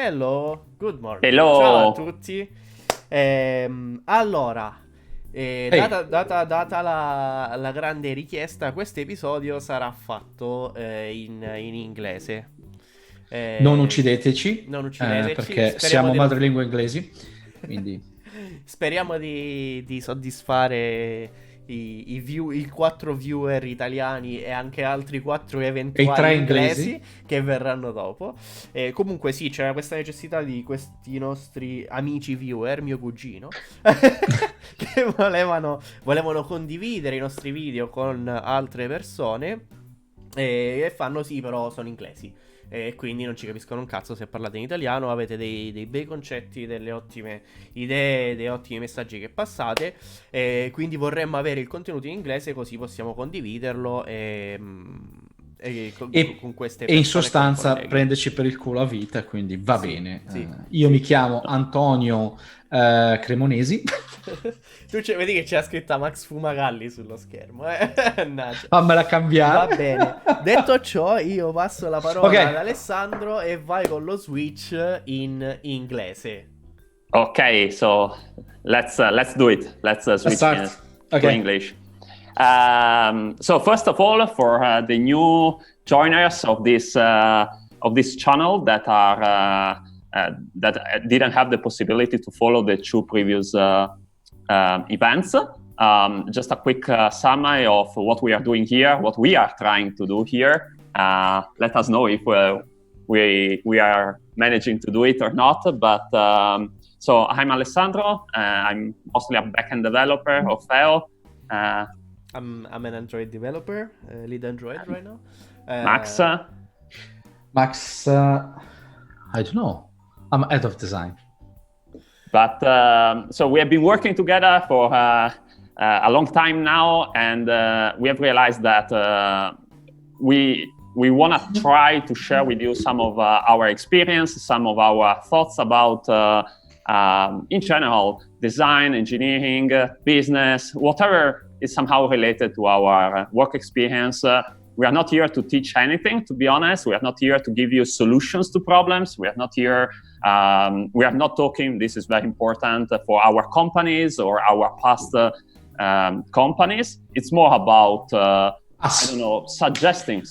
Hello, good morning. Ciao a Hello. tutti. Allora, Ehi, data la grande richiesta, questo episodio sarà fatto in inglese. non Eh, uccideteci, Non uccideteci, perché speriamo siamo di non... madrelingua inglesi, quindi... Speriamo di soddisfare i 4 viewer italiani e anche altri 4 E i eventuali tre inglesi inglesi? che verranno dopo. Comunque sì, c'era questa necessità di questi nostri amici viewer, mio cugino, che volevano condividere i nostri video con altre persone e fanno sì, però sono inglesi. E quindi non ci capiscono un cazzo se parlate in italiano. Avete dei bei concetti, delle ottime idee, dei ottimi messaggi che passate. E quindi vorremmo avere il contenuto in inglese così possiamo condividerlo con E, queste e in persone e con i sostanza colleghi. prenderci per il culo a vita, quindi va Sì, bene. sì, Io mi sì. chiamo Antonio Cremonesi. Vedi che c'è scritta Max Fumagalli sullo schermo, eh? Mannaggia. Fammela cambiare. Va bene. Detto ciò, io passo la Ok, parola ad Alessandro e vai con lo switch in inglese. ok, So let's do it. Let's let's switch start. to Ok. English. So first of all, for the new joiners of this channel that didn't have the possibility to follow the two previous events, just a quick summary of what we are doing here, what we are trying to do here. Let us know if we are managing to do it or not. But so I'm Alessandro. I'm mostly a backend developer of FEO. I'm an Android developer, lead Android right now. Max. Max, I don't know. I'm head of design. But so we have been working together for a long time now, and we have realized that we want to try to share with you some of our experience, some of our thoughts about, in general, design, engineering, business, whatever is somehow related to our work experience. We are not here to teach anything, to be honest. We are not here to give you solutions to problems. We are not here. We are not talking. This is very important for our companies or our past companies. It's more about I don't know, suggesting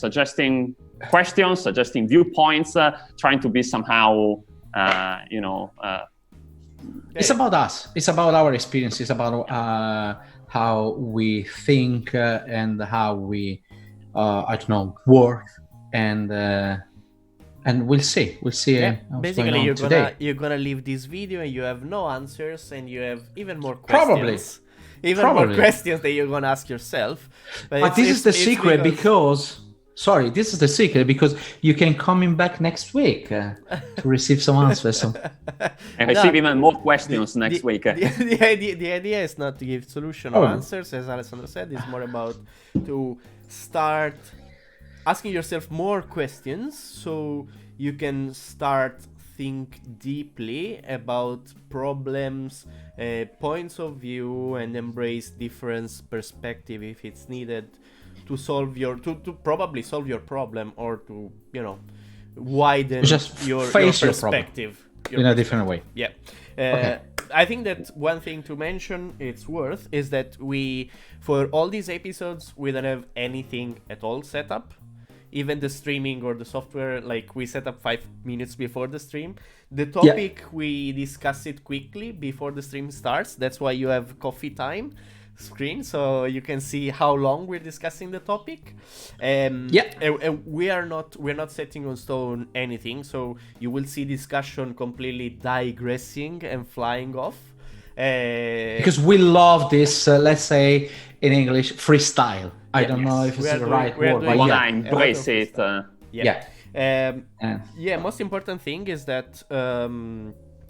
questions, suggesting viewpoints, trying to be somehow It's about us. It's about our experience. It's about how we think and how we, I don't know, work, and we'll see. We'll see Yeah, what's going basically on today. you're gonna leave this video and you have no answers and you have even more Probably. questions. Even more Probably. questions that you're gonna ask yourself. But this is the secret because... Sorry, this is the secret because you can coming back next week to receive some answers. So. and receive even more questions next week. The idea is not to give solution or answers, as Alessandro said. It's more about to start asking yourself more questions so you can start think deeply about problems, points of view, and embrace different perspective if it's needed to solve to probably solve your problem or to widen just your face perspective in a different way. Yeah. Okay. I think that one thing to mention it's worth is that we, for all these episodes, we don't have anything at all set up. Even the streaming or the software, like we set up 5 minutes before the stream. The topic, we discuss it quickly before the stream starts. That's why you have coffee time screen, so you can see how long we're discussing the topic. And we're not setting on stone anything, so you will see discussion completely digressing and flying off. Because we love this, let's say in English, freestyle. I don't know if it's the right word, but yeah. Embrace it. Most important thing is that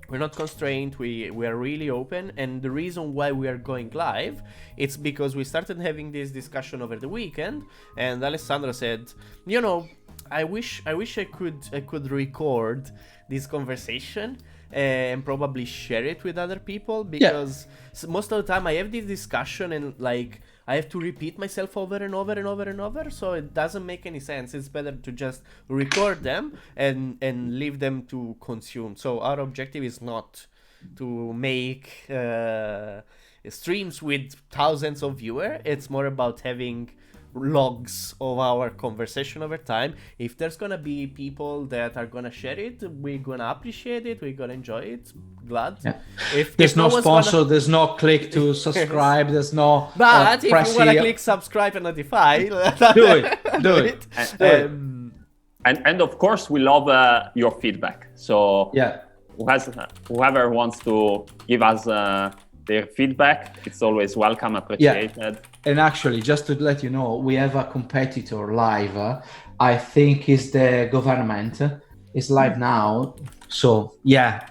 we're not constrained. We are really open, and the reason why we are going live, it's because we started having this discussion over the weekend, and Alessandro said, I wish I could record this conversation and probably share it with other people, because most of the time I have this discussion and like I have to repeat myself over and over and over and over, so it doesn't make any sense. It's better to just record them and leave them to consume. So our objective is not to make streams with thousands of viewers. It's more about having logs of our conversation over time. If there's gonna be people that are gonna share it, we're gonna appreciate it, we're gonna enjoy it, glad. Yeah. If There's no one's sponsor, there's no click to subscribe, there's no but if press you wanna here. click subscribe and notify, Do it. And of course, we love your feedback. So Yeah. whoever wants to give us their feedback, it's always welcome, appreciated. And actually, just to let you know, we have a competitor live. I think is the government. It's live now. So yeah,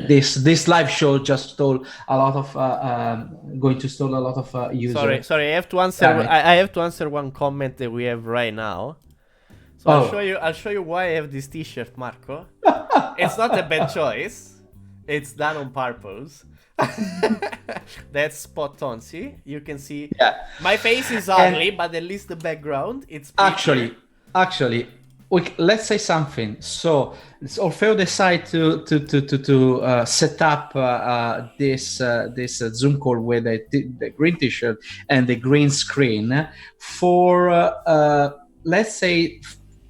this live show just stole a lot of going to stall a lot of users. Sorry, I have to answer. Damn it. I have to answer one comment that we have right now. So I'll show you why I have this T-shirt, Marco. It's not a bad choice. It's done on purpose. That's spot on. See, you can see. Yeah. My face is ugly, but at least the background, it's pretty. Actually, let's say something. So Orfeo decided to set up this Zoom call with the green T-shirt and the green screen for let's say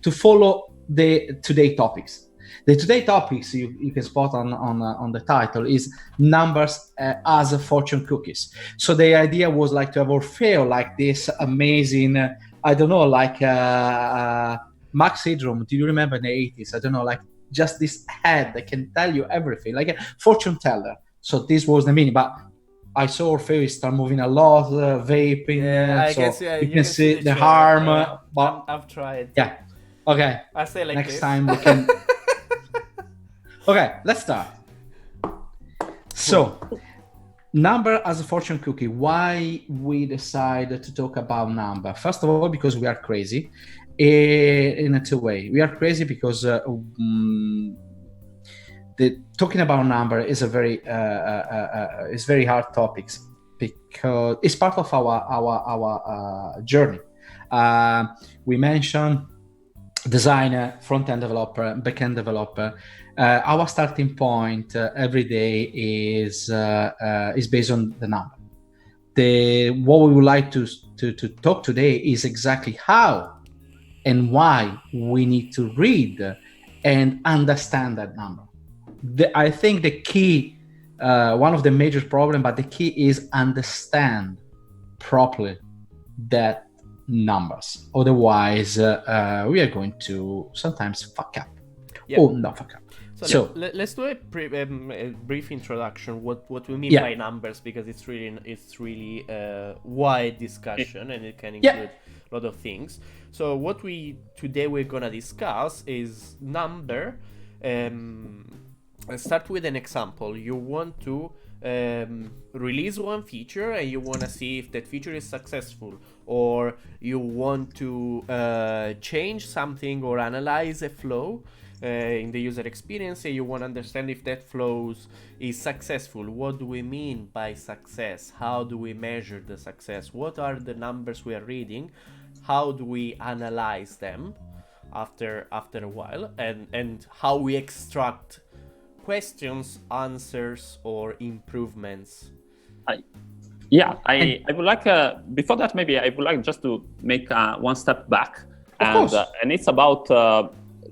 to follow the today topics. The today topics you can spot on the title is numbers as fortune cookies. So the idea was like to have Orfeo like this amazing, I don't know, like Max Headroom. Do you remember in the 80s? I don't know, like just this head that can tell you everything, like a fortune teller. So this was the meaning. But I saw Orfeo start moving a lot, vaping. I so guess, yeah, you can see the chair. harm. But I've tried. yeah, okay. I say like Next this. time we can. Okay, let's start. So, number as a fortune cookie. Why we decided to talk about number? First of all, because we are crazy in a two way. We are crazy because talking about number is a very is very hard topics because it's part of our journey. We mentioned designer, front-end developer, back-end developer. Our starting point every day is based on the number. What we would like to talk today is exactly how and why we need to read and understand that number. I think the key, one of the major problems, but the key is understand properly that numbers. Otherwise, we are going to sometimes fuck up. Yeah. Oh, not fuck up. So let's do a brief introduction. What we mean Yeah. by numbers, because it's really a wide discussion and it can include a lot of things. So what today we're gonna discuss is number. Let's start with an example. You want to release one feature and you want to see if that feature is successful, or you want to change something or analyze a flow in the user experience, and you want to understand if that flow is successful. What do we mean by success? How do we measure the success? What are the numbers we are reading? How do we analyze them after a while, and how we extract questions, answers, or improvements? I would like before that, maybe I would like just to make one step back, and it's about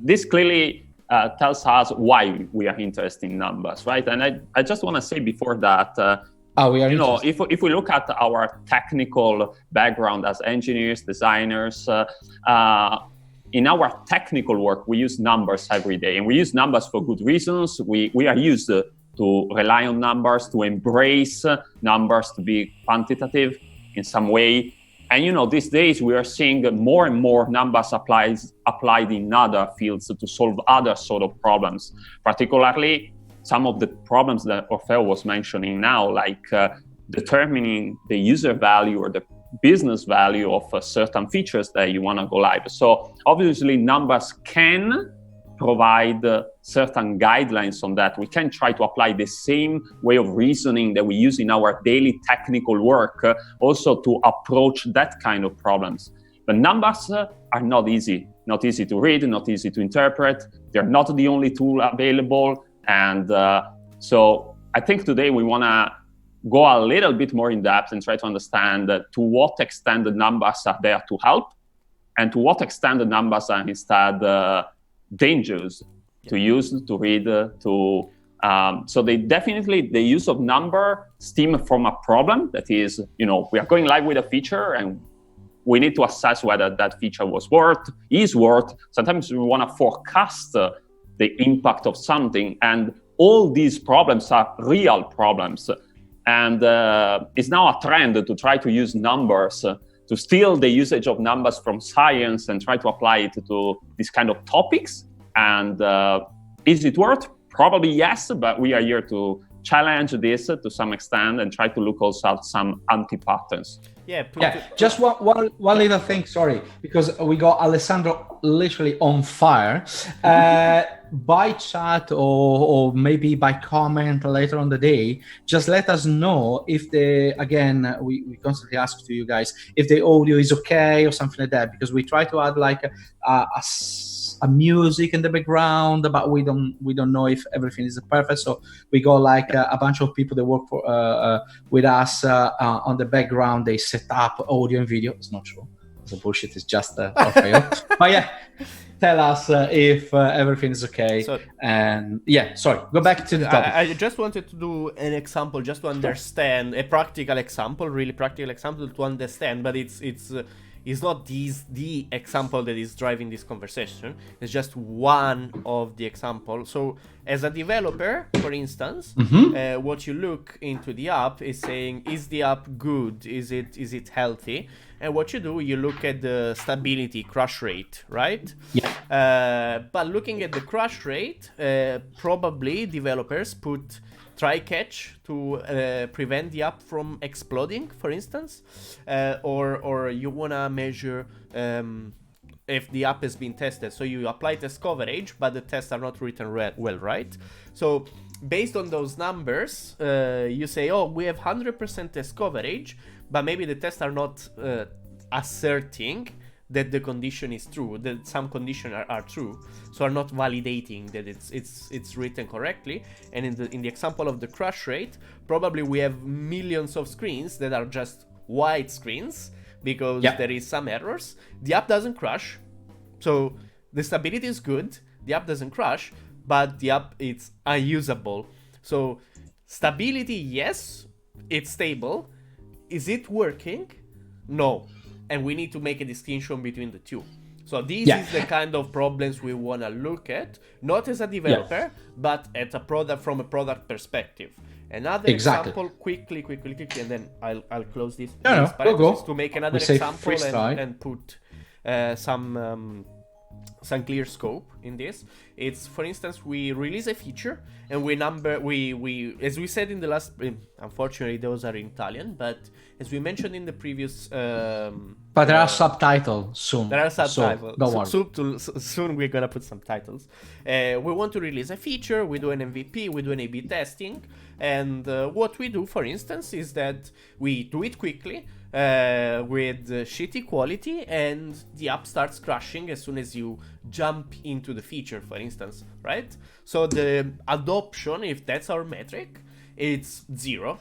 this clearly tells us why we are interested in numbers, right? And I just want to say before that, we are if we look at our technical background as engineers, designers, in our technical work, we use numbers every day, and we use numbers for good reasons. We are used to rely on numbers, to embrace numbers, to be quantitative in some way. And these days we are seeing more and more numbers applied in other fields to solve other sort of problems, particularly some of the problems that Orfeo was mentioning now, like determining the user value or the business value of certain features that you want to go live. So obviously numbers can provide certain guidelines on that. We can try to apply the same way of reasoning that we use in our daily technical work also to approach that kind of problems. The numbers are not easy to read, not easy to interpret. They're not the only tool available. And so I think today we want to go a little bit more in depth and try to understand to what extent the numbers are there to help and to what extent the numbers are instead dangerous to use, to read, so they definitely, the use of number stem from a problem that is, we are going live with a feature and we need to assess whether that feature is worth. Sometimes we want to forecast the impact of something, and all these problems are real problems. And it's now a trend to try to use numbers, to steal the usage of numbers from science and try to apply it to these kind of topics. And is it worth? Probably yes, but we are here to challenge this to some extent and try to look also at some anti-patterns. Just one little thing, sorry, because we got Alessandro literally on fire. By chat or maybe by comment later on the day, just let us know if we constantly ask to you guys if the audio is okay or something like that, because we try to add like a music in the background, but we don't know if everything is perfect. So we got like a bunch of people that work for with us on the background. They set up audio and video. It's not true. It's a bullshit. It's just okay. But yeah, tell us if everything is okay. Sorry. Go back to the topic. I just wanted to do an example, just to understand a practical example, really practical example to understand. But it's not the example that is driving this conversation. It's just one of the examples. So as a developer, for instance, what you look into the app is saying, is the app good? Is it healthy? And what you do, you look at the stability, crash rate, right? Yeah. But looking at the crash rate, probably developers put try catch to prevent the app from exploding, for instance, or you wanna measure if the app has been tested. So you apply test coverage, but the tests are not written well, right? So based on those numbers, you say, oh, we have 100% test coverage, but maybe the tests are not asserting that the condition is true, that some conditions are true, so are not validating that it's written correctly. And in the example of the crash rate, probably we have millions of screens that are just white screens because there is some errors. The app doesn't crash, so the stability is good. The app doesn't crash, but the app it's unusable. So stability, yes, it's stable. Is it working? No. And we need to make a distinction between the two. So this is the kind of problems we want to look at, not as a developer, but at a product from a product perspective. Another example, quickly, and then I'll close this. Go. To make another example and put some clear scope in this. It's, for instance, we release a feature and we as we said in the last, unfortunately those are in Italian, but as we mentioned in the previous but there are subtitles soon. There are subtitles. So don't worry. Soon we're gonna put subtitles. We want to release a feature, we do an MVP, we do an A/B testing, and what we do, for instance, is that we do it quickly with shitty quality, and the app starts crashing as soon as you jump into the feature, for instance, right? So the adoption, if that's our metric, it's 0.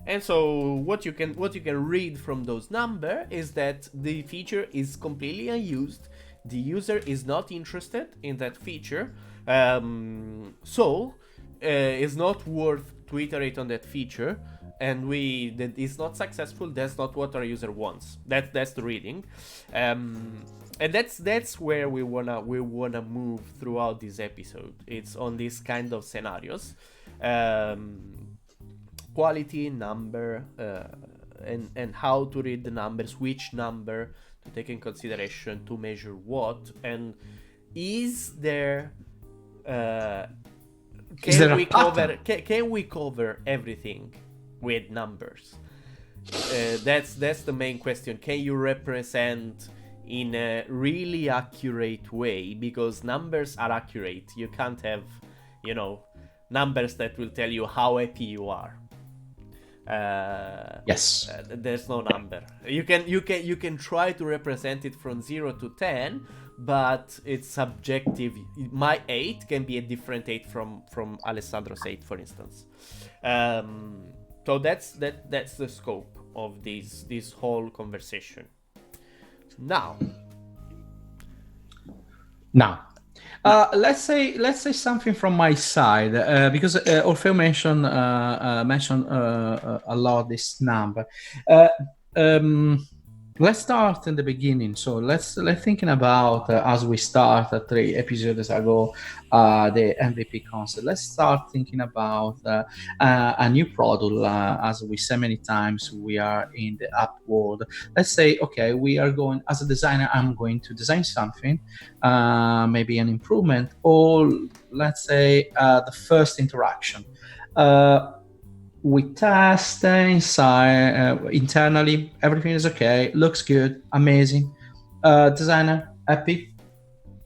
And so what you can read from those numbers is that the feature is completely unused. The user is not interested in that feature, so it's not worth to iterate on that feature. And that is not successful. That's not what our user wants. That's the reading, and that's where we wanna move throughout this episode. It's on these kind of scenarios. Quality, number, and how to read the numbers, which number to take in consideration to measure what, and is there can we cover everything with numbers? That's the main question. Can you represent in a really accurate way, because numbers are accurate. You can't have, numbers that will tell you how happy you are. Yes. There's no number. You can try to represent it from 0 to 10, but it's subjective. My 8 can be a different 8 from Alessandro's 8, for instance. So that's the scope of this whole conversation. Now, let's say something from my side, because Orfeo mentioned a lot this number. Let's start in the beginning. So let's thinking about as we start 3 episodes ago, the MVP concept. Let's start thinking about a new product. As we say many times, we are in the app world. Let's say, okay, we are going as a designer. I'm going to design something, maybe an improvement, or let's say the first interaction. We test inside internally, everything is okay, looks good, amazing. Designer happy,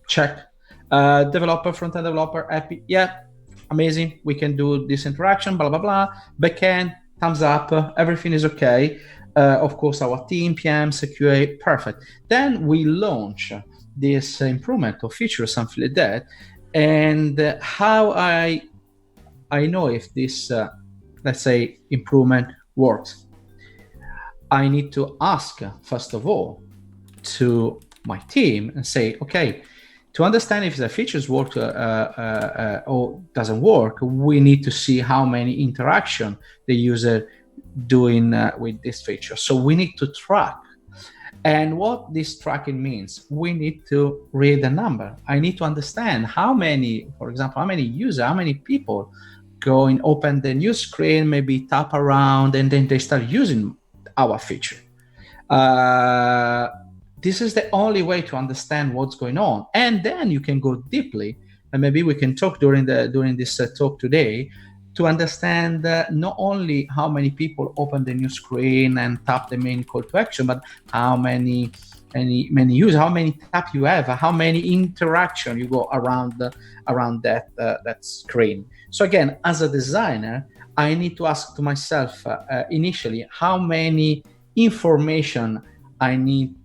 check. Developer, front-end developer happy, yeah, amazing, we can do this interaction, blah blah blah. Backend, thumbs up, everything is okay. Of course, our team, PMs, QA, perfect. Then we launch this improvement or feature or something like that. And how I know if this let's say improvement works, I need to ask first of all to my team and say, okay, to understand if the features work or doesn't work, we need to see how many interaction the user doing with this feature. So we need to track. And what this tracking means, we need to read the number. I need to understand how many, for example, how many users, how many people go and open the new screen, maybe tap around, and then they start using our feature. This is the only way to understand what's going on. And then you can go deeply, and maybe we can talk during this talk today to understand not only how many people open the new screen and tap the main call to action, but how many users, how many tap you have, how many interaction you go around that screen. So again, as a designer, I need to ask to myself initially how many information I need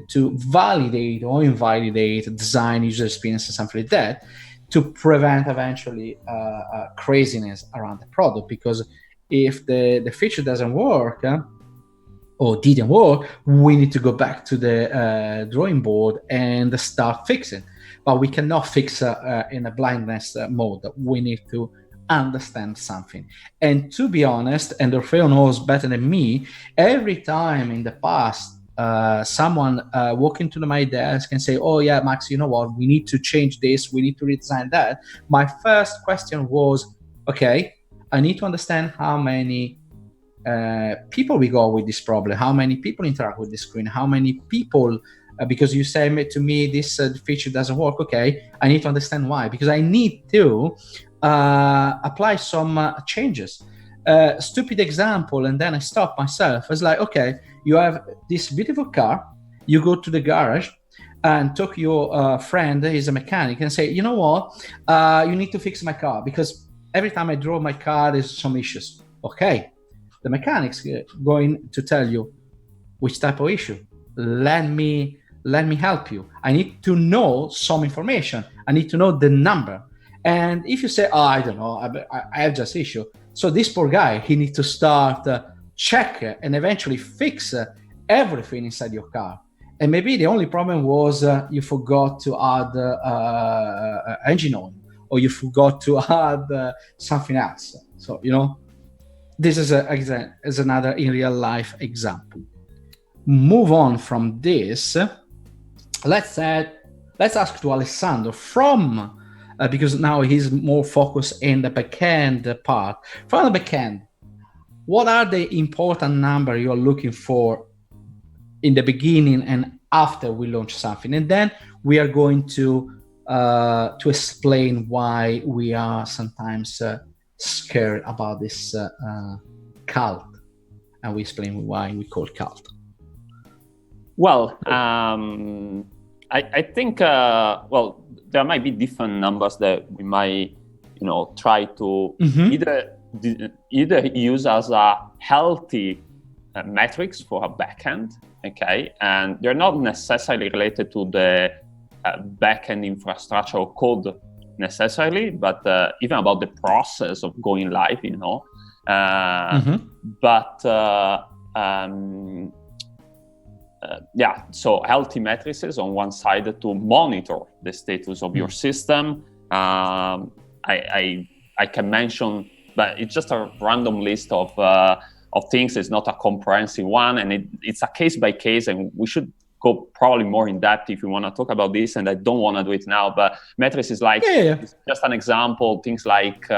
to validate or invalidate design, user experience, and something like that, to prevent eventually craziness around the product. Because if the feature doesn't work or didn't work, we need to go back to the drawing board and start fixing. But we cannot fix in a blindness mode. We need to understand something. And to be honest, and Orfeo knows better than me, every time in the past someone walk into my desk and say, oh yeah, Max, you know what, we need to change this, we need to redesign that, my first question was, okay, I need to understand how many people we go with this problem, how many people interact with the screen, how many people, because you say to me this feature doesn't work, okay, I need to understand why, because I need to apply some changes. Stupid example, and then I stop myself. I was like, okay, you have this beautiful car, you go to the garage and talk to your friend, he's a mechanic, and say, you know what, you need to fix my car because every time I drove my car there's some issues. Okay, the mechanic's going to tell you which type of issue. Let me help you. I need to know some information. I need to know the number. And if you say, oh, I don't know, I have just issue. So this poor guy, he needs to start check and eventually fix everything inside your car. And maybe the only problem was you forgot to add engine oil, or you forgot to add something else. So, this is another in real life example. Move on from this. Let's ask to Alessandro from, because now he's more focused in the backend part. From the backend, what are the important numbers you're looking for in the beginning and after we launch something? And then we are going to explain why we are sometimes scared about this cult, and we explain why we call cult. Well, I think well, there might be different numbers that we might, try to either use as a healthy metrics for a backend, okay, and they're not necessarily related to the backend infrastructure or code necessarily, but even about the process of going live, But yeah, so healthy metrics on one side to monitor the status of your system. I can mention, but it's just a random list of things. It's not a comprehensive one, and it's a case by case, and we should go probably more in depth if you want to talk about this, and I don't want to do it now, but metrics is like it's just an example. Things like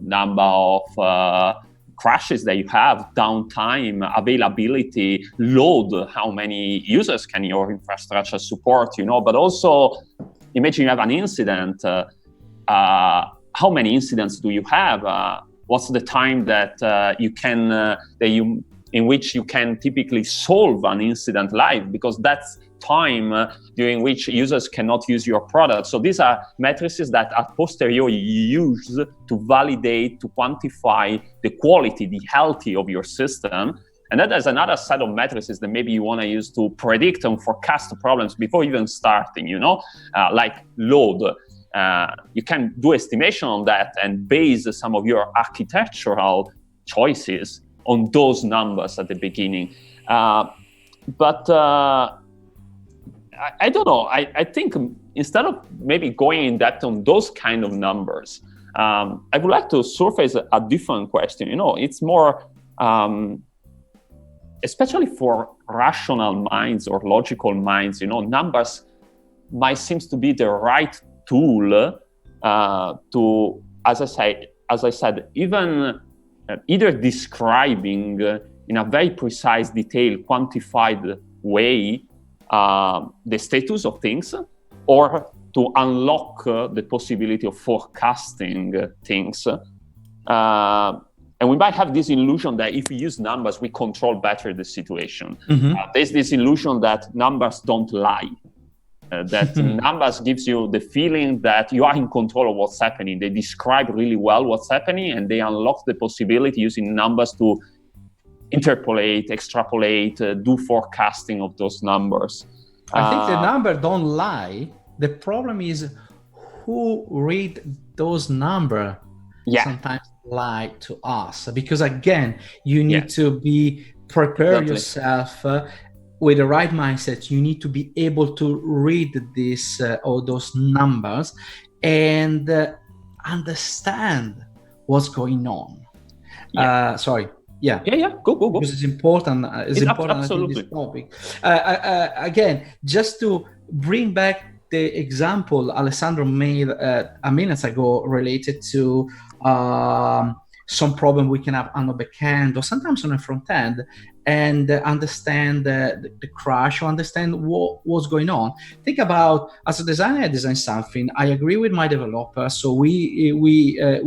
number of crashes that you have, downtime, availability, load, how many users can your infrastructure support, but also imagine you have an incident, how many incidents do you have? What's the time that you can in which you can typically solve an incident live, because that's time during which users cannot use your product. So these are matrices that a posteriori you use to validate, to quantify the quality, the health of your system. And then there's another set of matrices that maybe you want to use to predict and forecast problems before even starting, like load. You can do estimation on that and base some of your architectural choices on those numbers at the beginning. But I don't know. I think instead of maybe going in depth on those kind of numbers, I would like to surface a different question. It's more, especially for rational minds or logical minds, numbers might seems to be the right tool to, as I said, even either describing in a very precise, detailed, quantified way the status of things, or to unlock the possibility of forecasting things. And we might have this illusion that if we use numbers, we control better the situation. There's this illusion that numbers don't lie. That numbers gives you the feeling that you are in control of what's happening. They describe really well what's happening, and they unlock the possibility using numbers to interpolate, extrapolate, do forecasting of those numbers. I think the numbers don't lie. The problem is who read those numbers sometimes lie to us. Because again, you need to prepare yourself with the right mindset. You need to be able to read this or those numbers and understand what's going on. Sorry. Yeah. Go. Because it's important. It's important. Absolutely. This topic. Again, just to bring back the example Alessandro made a minute ago related to some problem we can have on the back end or sometimes on the front end, and understand the crash or understand what's going on. Think about, as a designer, I design something. I agree with my developer. So we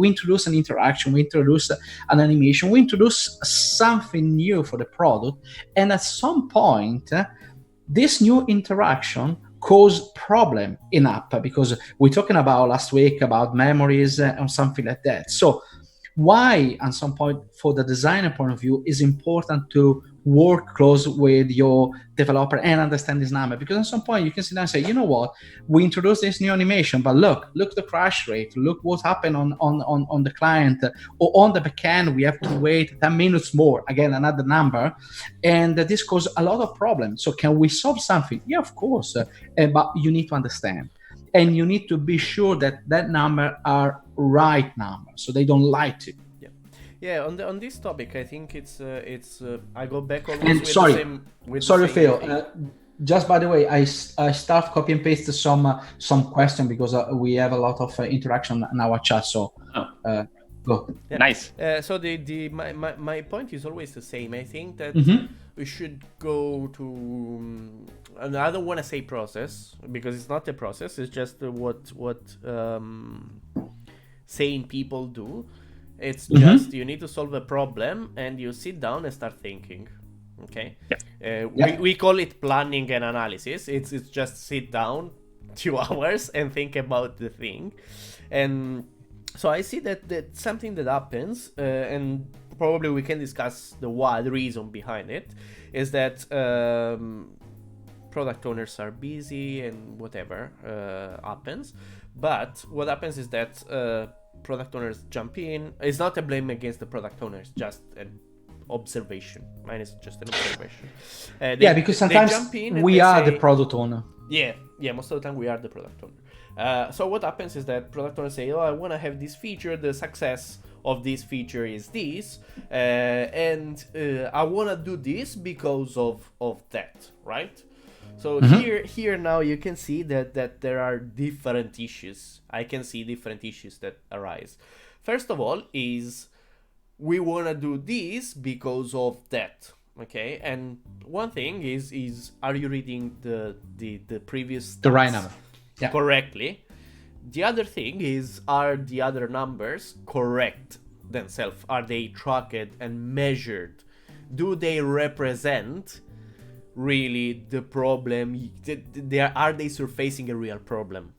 introduce an interaction, we introduce an animation, we introduce something new for the product. And at some point, this new interaction cause problem in app, because we're talking about last week about memories and something like that. So why, at some point, for the designer point of view, is important to work close with your developer and understand this number, because at some point you can sit down and say, you know what, we introduced this new animation, but look the crash rate, look what happened on the client, or on the backend we have to wait 10 minutes more, again another number, and this causes a lot of problems. So can we solve something? Yeah, of course, but you need to understand, and you need to be sure that number are right numbers, so they don't lie to you. Yeah, on this topic, I think it's I go back always and with sorry, the same. With sorry, the same Phil. Just by the way, I start copy and paste some question because we have a lot of interaction in our chat. So go. Yeah. Nice. So my point is always the same. I think that we should go to. And I don't want to say process, because it's not a process. It's just what sane people do. It's just you need to solve a problem and you sit down and start thinking. Okay, Yeah. we call it planning and analysis. It's just sit down 2 hours and think about the thing, and so I see that something that happens, and probably we can discuss the reason behind it, is that product owners are busy and whatever happens. But what happens is that product owners jump in. It's not a blame against the product owners, just an observation. Mine is just an observation. Because sometimes we are the product owner. Yeah, most of the time we are the product owner. So what happens is that product owners say, I want to have this feature, the success of this feature is this, and I want to do this because of that, right? So here now you can see that there are different issues. I can see different issues that arise. First of all is we want to do this because of that. Okay, and one thing is are you reading the previous the right number correctly? The other thing is, are the other numbers correct themselves? Are they tracked and measured? Do they represent really the problem? Are they surfacing a real problem?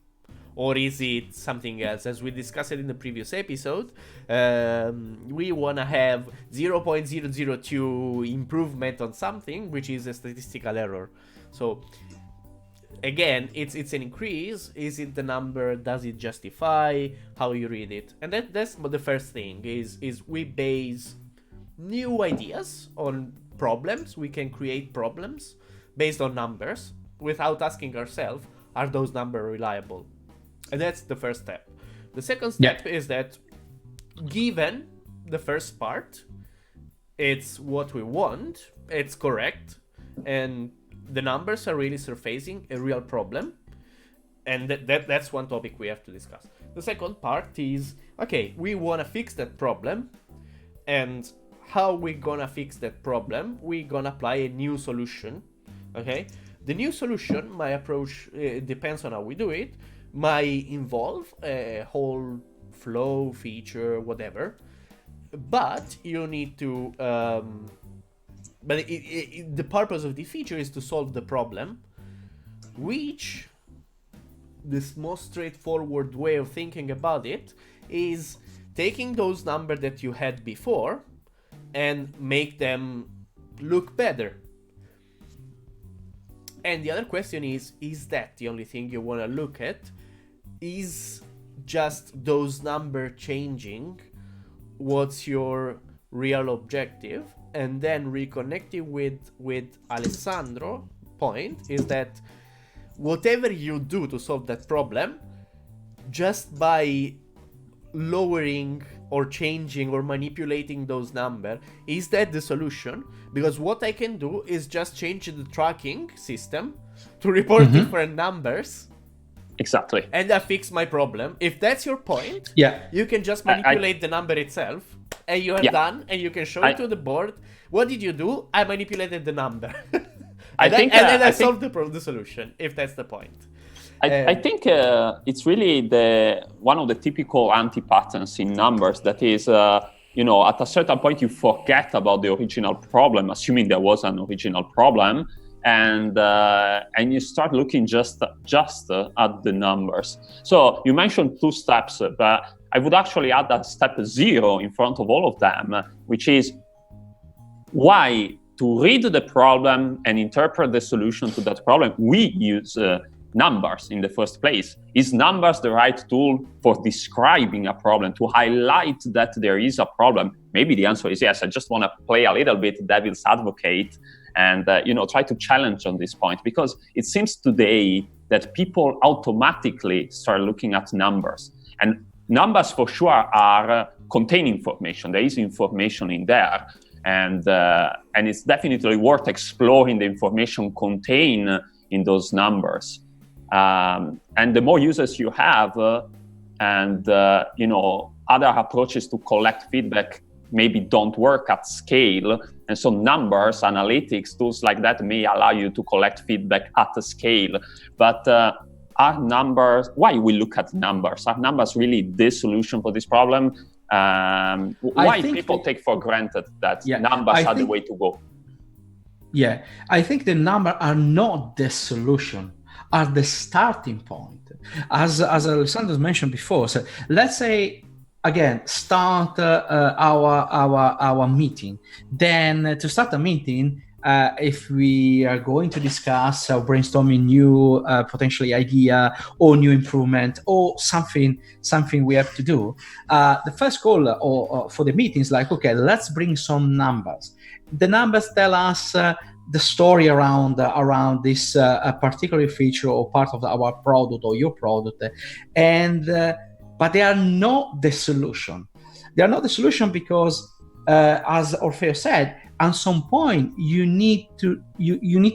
Or is it something else? As we discussed in the previous episode, we want to have 0.002 improvement on something, which is a statistical error. So again, it's an increase. Is it the number? Does it justify how you read it? And that's the first thing is we base new ideas on problems. We can create problems based on numbers without asking ourselves, are those numbers reliable? And that's the first step. The second step is that given the first part, it's what we want, it's correct, and the numbers are really surfacing a real problem. And that's one topic we have to discuss. The second part is, okay, we want to fix that problem. And how we gonna fix that problem? We're gonna apply a new solution. Okay? The new solution, my approach depends on how we do it, might involve a whole flow, feature, whatever, but you need to the purpose of the feature is to solve the problem, which this most straightforward way of thinking about it is taking those numbers that you had before and make them look better. And the other question is that the only thing you want to look at? Is just those numbers changing? What's your real objective? And then reconnecting with Alessandro's point is that whatever you do to solve that problem, just by lowering or changing or manipulating those numbers, is that the solution? Because what I can do is just change the tracking system to report different numbers. Exactly. And I fix my problem. If that's your point, you can just manipulate the number itself, and you are done, and you can show it to the board. What did you do? I manipulated the number. I solved the solution, if that's the point. I think it's really one of the typical anti-patterns in numbers that is, at a certain point you forget about the original problem, assuming there was an original problem, and you start looking just at the numbers. So you mentioned 2 steps, but I would actually add that step 0 in front of all of them, which is why to read the problem and interpret the solution to that problem, we use numbers in the first place. Is numbers the right tool for describing a problem, to highlight that there is a problem? Maybe the answer is yes. I just want to play a little bit devil's advocate and try to challenge on this point, because it seems today that people automatically start looking at numbers, and numbers for sure are contain information. There is information in there, and it's definitely worth exploring the information contained in those numbers. And the more users you have, and other approaches to collect feedback maybe don't work at scale, and so numbers, analytics, tools like that may allow you to collect feedback at a scale. But are numbers, why we look at numbers? Are numbers really the solution for this problem? Why people take for granted that numbers are the way to go? Yeah, I think the number are not the solution, are the starting point. As Alessandro mentioned before, so let's say again start our meeting. Then to start a meeting, if we are going to discuss brainstorming new potentially idea or new improvement or something we have to do, the first goal or for the meeting is like, okay, let's bring some numbers. The numbers tell us the story around this particular feature or part of our product or your product, and but they are not the solution. They are not the solution because, as Orfeo said, at some point you need to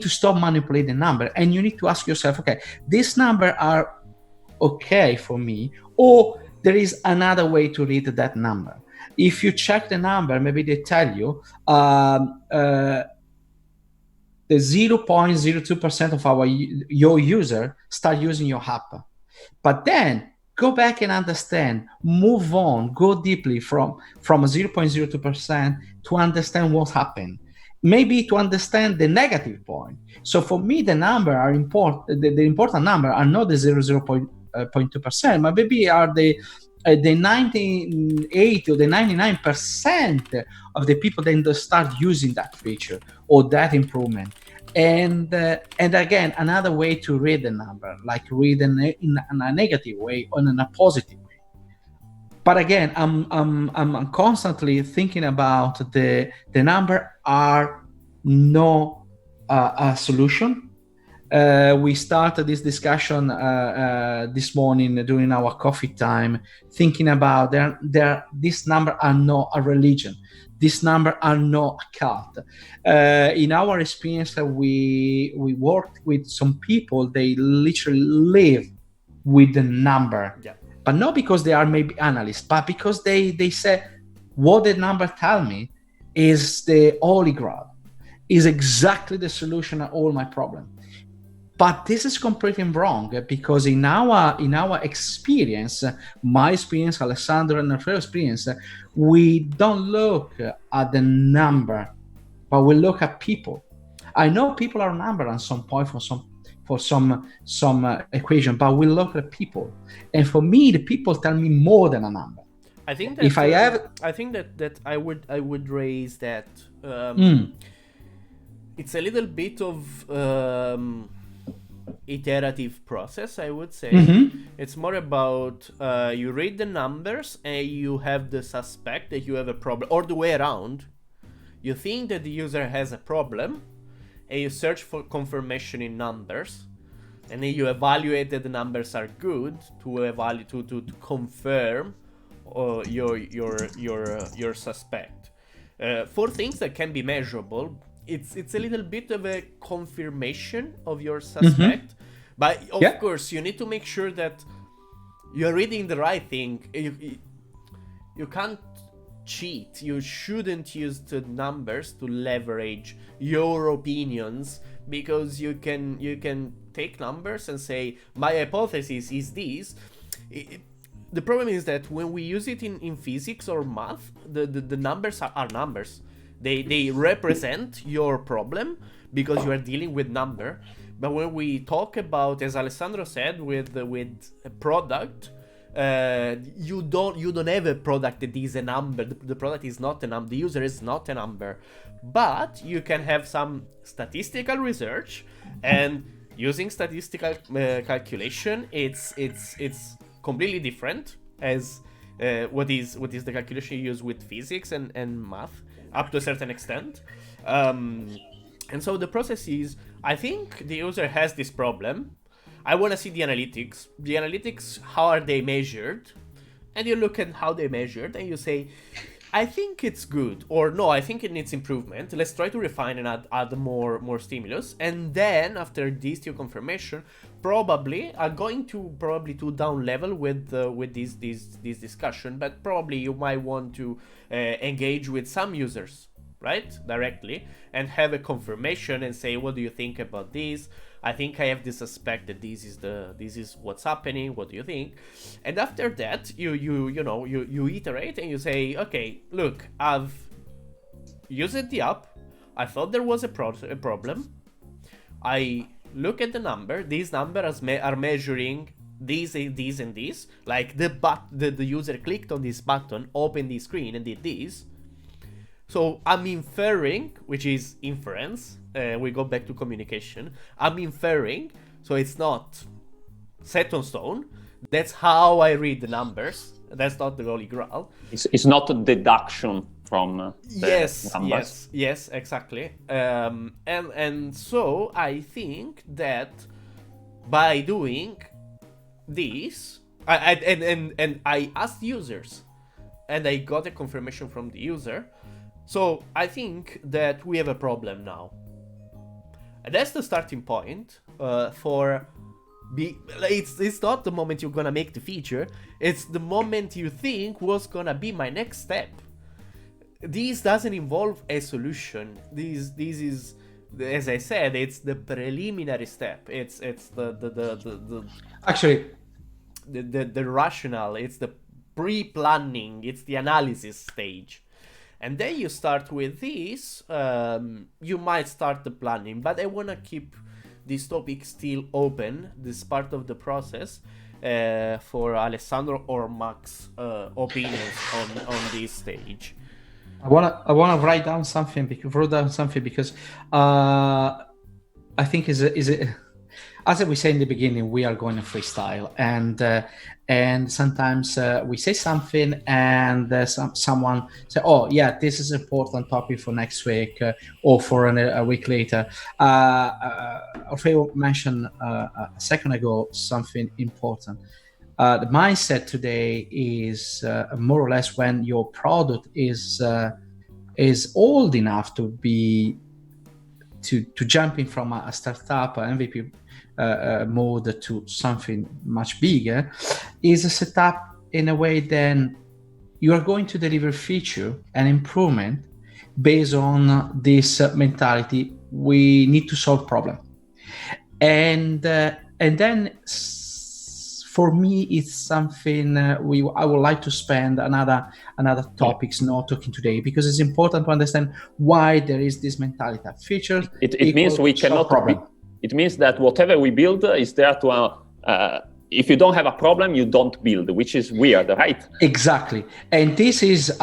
stop manipulating the number, and you need to ask yourself, okay, this number are okay for me, or there is another way to read that number. If you check the number, maybe they tell you the 0.02% of your user start using your app. But then go back and understand, move on, go deeply from 0.02% to understand what happened. Maybe to understand the negative point. So for me, the number are important. The important number are not the 0.2%, but maybe are the 98 or the 99% of the people that start using that feature or that improvement. And again, another way to read the number, like read in a negative way or in a positive way. But again, I'm constantly thinking about the number are no a solution. We started this discussion this morning during our coffee time, thinking about this number are not a religion. This number are not a cult. In our experience, we worked with some people. They literally live with the number, but not because they are maybe analysts, but because they say what the number tell me is the holy grail, is exactly the solution to all my problems. But this is completely wrong, because in our experience, my experience, Alessandro and Alfredo's experience, we don't look at the number, but we look at people. I know people are a number at some point for some equation, but we look at people. And for me, the people tell me more than a number. I think that I think that I would raise that it's a little bit of iterative process, I would say. It's more about you read the numbers and you have the suspect that you have a problem, or the way around. You think that the user has a problem and you search for confirmation in numbers, and then you evaluate that the numbers are good to confirm your suspect. For things that can be measurable, it's a little bit of a confirmation of your suspect, but of course you need to make sure that you're reading the right thing. You can't cheat. You shouldn't use the numbers to leverage your opinions, because you can take numbers and say my hypothesis is this. The problem is that when we use it in physics or math, the numbers are numbers. They represent your problem because you are dealing with number. But when we talk about, as Alessandro said, with a product, you don't have a product that is a number. The product is not a number. The user is not a number. But you can have some statistical research, and using statistical calculation, it's completely different as what is the calculation you use with physics and math, up to a certain extent. And so the process is, I think the user has this problem. I want to see the analytics. The analytics, how are they measured? And you look at how they measured and you say, I think it's good, or no, I think it needs improvement. Let's try to refine and add more stimulus. And then after these two confirmation, probably are going to down level with this discussion, but probably you might want to engage with some users, right, directly, and have a confirmation and say, what do you think about this? I think I have this suspect that this is what's happening. What do you think? And after that, you iterate and you say, okay, look, I've used the app, I thought there was a problem. I look at the number. These numbers are measuring these, and these. Like the user clicked on this button, opened the screen, and did this. So I'm inferring, which is inference. We go back to communication. I'm inferring, so it's not set on stone. That's how I read the numbers. That's not the Holy Grail. It's not a deduction from the numbers. Yes, exactly. And so I think that by doing this, I asked users, and I got a confirmation from the user. So I think that we have a problem now. And that's the starting point it's not the moment you're gonna make the feature, it's the moment you think what's gonna be my next step. This doesn't involve a solution. This is, as I said, it's the preliminary step. It's the Actually, the rational, it's the pre-planning, it's the analysis stage. And then you start with this, you might start the planning, but I wanna keep this topic still open, this part of the process, for Alessandro or Max opinions on this stage. I wanna write down something because I think is as we say in the beginning, we are going to freestyle, and sometimes we say something, and someone say, "Oh, yeah, this is an important topic for next week or for a week later." Orfeo mentioned a second ago something important. The mindset today is more or less when your product is old enough to jump in from a startup, MVP mode to something much bigger, is set up in a way then you are going to deliver feature and improvement based on this mentality. We need to solve problem, and then for me it's something I would like to spend another topics not talking today, because it's important to understand why there is this mentality of features. It means we cannot problem. It means that whatever we build is there to if you don't have a problem, you don't build, which is weird, right? Exactly. And this is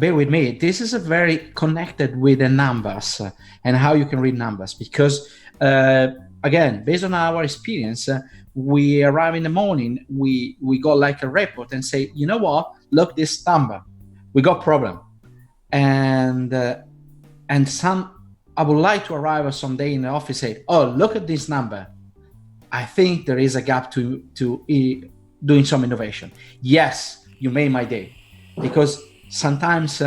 bear with me, this is very connected with the numbers and how you can read numbers, because again, based on our experience, we arrive in the morning, we got like a report and say, you know what, look this number, we got problem, and I would like to arrive someday in the office and say, oh, look at this number, I think there is a gap to doing some innovation. Yes, you made my day, because sometimes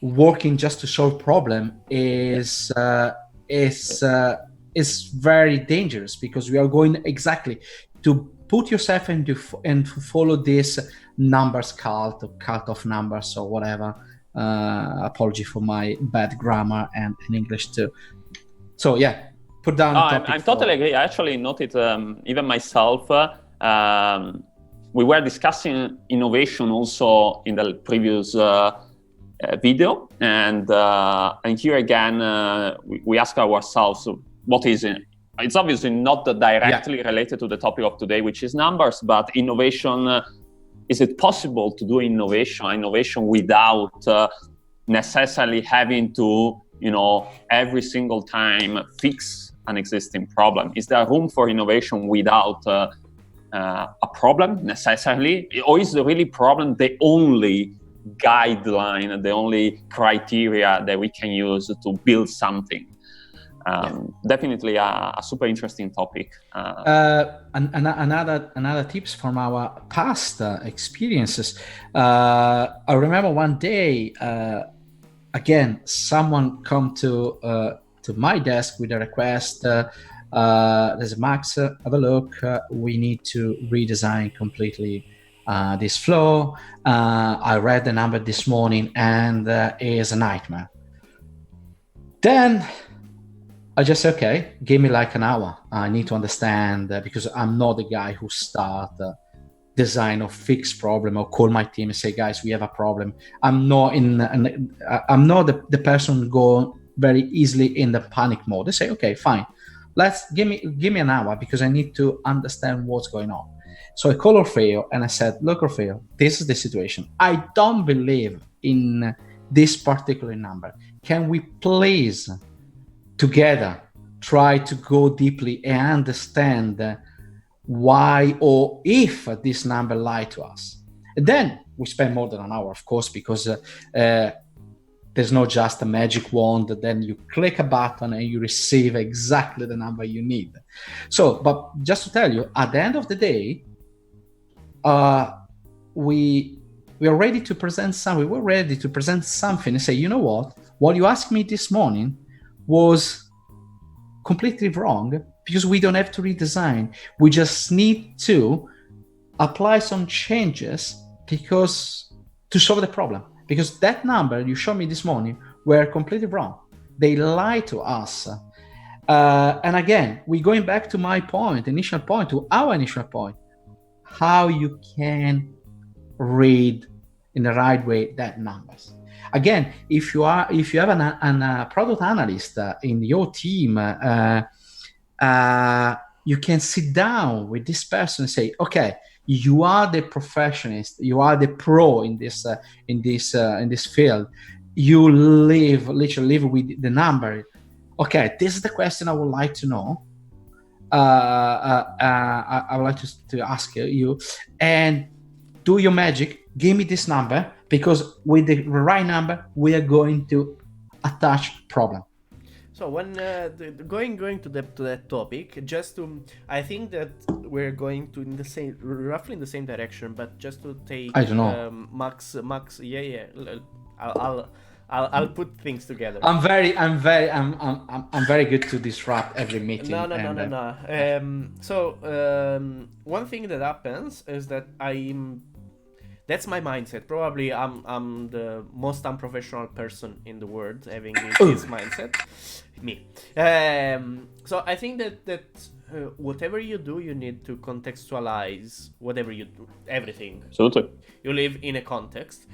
working just to solve problem is very dangerous, because we are going exactly to put yourself and follow this numbers cult of numbers or whatever. Apology for my bad grammar and in English too. So yeah, put down. I'm totally agree. I actually noted even myself. We were discussing innovation also in the previous video, and here again we ask ourselves, what is it? It's obviously not directly related to the topic of today, which is numbers, but innovation. Is it possible to do innovation without necessarily having to, every single time fix an existing problem? Is there room for innovation without a problem necessarily? Or is the really problem the only guideline, the only criteria that we can use to build something? Definitely a super interesting topic. Another tips from our past experiences. I remember one day, again, someone come to my desk with a request. There's Max, have a look. We need to redesign completely this flow. I read the number this morning, and it is a nightmare. Then I just say, okay, give me like an hour. I need to understand because I'm not the guy who start design or fix problem or call my team and say, guys, we have a problem. I'm not the person go very easily in the panic mode. They say, okay, fine, let's give me an hour because I need to understand what's going on. So I called Orfeo and I said, look, Orfeo, this is the situation. I don't believe in this particular number. Can we please together try to go deeply and understand why or if this number lied to us? And then we spend more than an hour, of course, because there's not just a magic wand. Then you click a button and you receive exactly the number you need. So, but just to tell you, at the end of the day, we are ready to present something. We were ready to present something and say, you know what you asked me this morning was completely wrong, because we don't have to redesign. We just need to apply some changes to solve the problem. Because that number you showed me this morning were completely wrong. They lied to us. And again, we're going back to our initial point, how you can read in the right way that numbers. Again, if you have a product analyst in your team, you can sit down with this person and say, okay, you are the professionist, you are the pro in this field. You literally live with the number. Okay, this is the question I would like to know. I would like to ask you, and do your magic. Give me this number, because with the right number, we are going to attach problem. So when going to that topic, I think that we're going to roughly in the same direction, but just to take, I don't know, Max, yeah. I'll put things together. I'm very good to disrupt every meeting. No. So one thing that happens is that that's my mindset. Probably I'm the most unprofessional person in the world having this mindset. Me. So I think that whatever you do, you need to contextualize whatever you do, everything. Absolutely. You live in a context.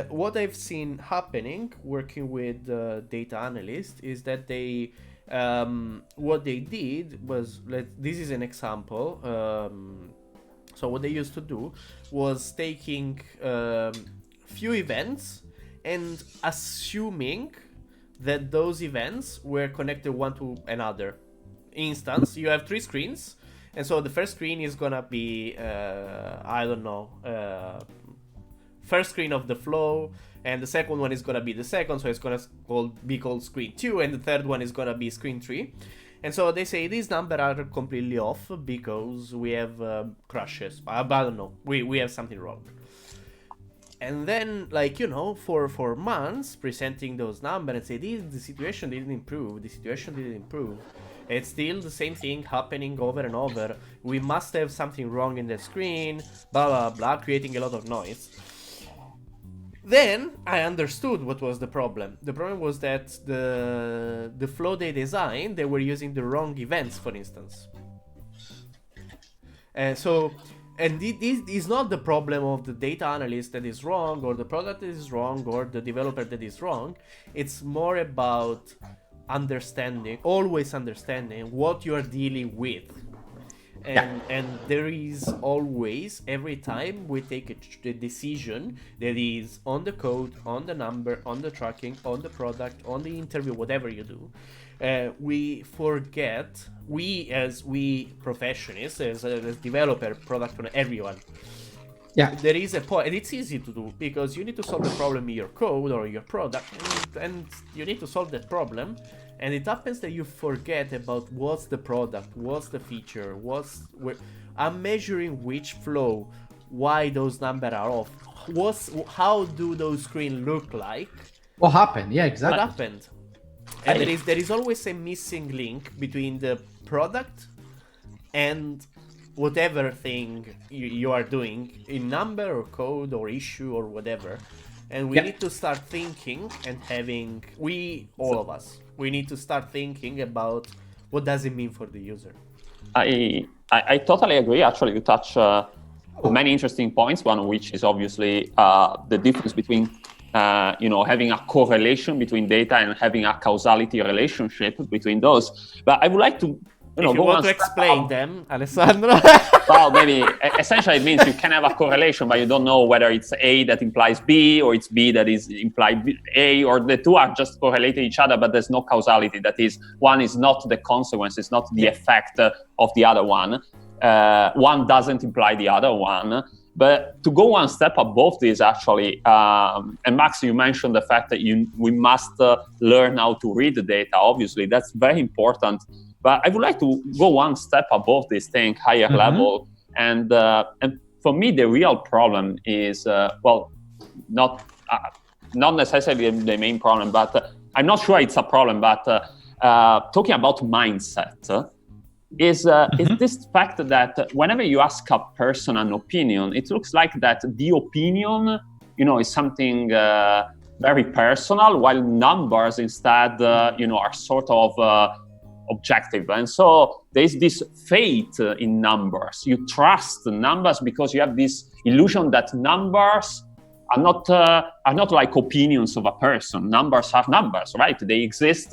What I've seen happening working with data analysts is that they what they did was, this is an example. So what they used to do was taking few events and assuming that those events were connected one to another. Instance, you have 3 screens, and so the first screen is gonna be first screen of the flow, and the second one is gonna be the second, so it's gonna be called screen 2, and the third one is gonna be screen 3. And so they say these numbers are completely off because we have crashes. I don't know. We have something wrong. And then, for months, presenting those numbers and say, the situation didn't improve. It's still the same thing happening over and over. We must have something wrong in the screen, blah, blah, blah, creating a lot of noise. Then I understood what was the problem. The problem was that the flow they designed, they were using the wrong events, for instance. And this is not the problem of the data analyst that is wrong, or the product that is wrong, or the developer that is wrong. It's more about always understanding what you are dealing with. And there is always, every time we take a decision that is on the code, on the number, on the tracking, on the product, on the interview, whatever you do, we forget, as professionists, as developer, product owner, everyone. Yeah. There is a point, and it's easy to do because you need to solve the problem in your code or your product, and you need to solve that problem. And it happens that you forget about what's the product, what's the feature, I'm measuring which flow, why those numbers are off, how do those screens look like? What happened? Yeah, exactly. What happened? And there is always a missing link between the product and whatever thing you are doing in number or code or issue or whatever. And we need to start thinking and all of us, we need to start thinking about what does it mean for the user. I totally agree. Actually, you touch many interesting points, one of which is obviously the difference between having a correlation between data and having a causality relationship between those. But I would like to if you want to explain them, Alessandro. Well, maybe essentially it means you can have a correlation, but you don't know whether it's A that implies B or it's B that is implied A, or the two are just correlated to each other, but there's no causality. That is, one is not the consequence, it's not the effect of the other one. One doesn't imply the other one. But to go one step above this, actually, and Max, you mentioned the fact that we must learn how to read the data. Obviously, that's very important. But I would like to go one step above this thing, higher level. And for me, the real problem is, not necessarily the main problem, but I'm not sure it's a problem. But talking about mindset, is this fact that whenever you ask a person an opinion, it looks like that the opinion, is something very personal, while numbers instead, are sort of objective. And so there's this faith in numbers. You trust the numbers because you have this illusion that numbers are not like opinions of a person. Numbers are numbers, right? They exist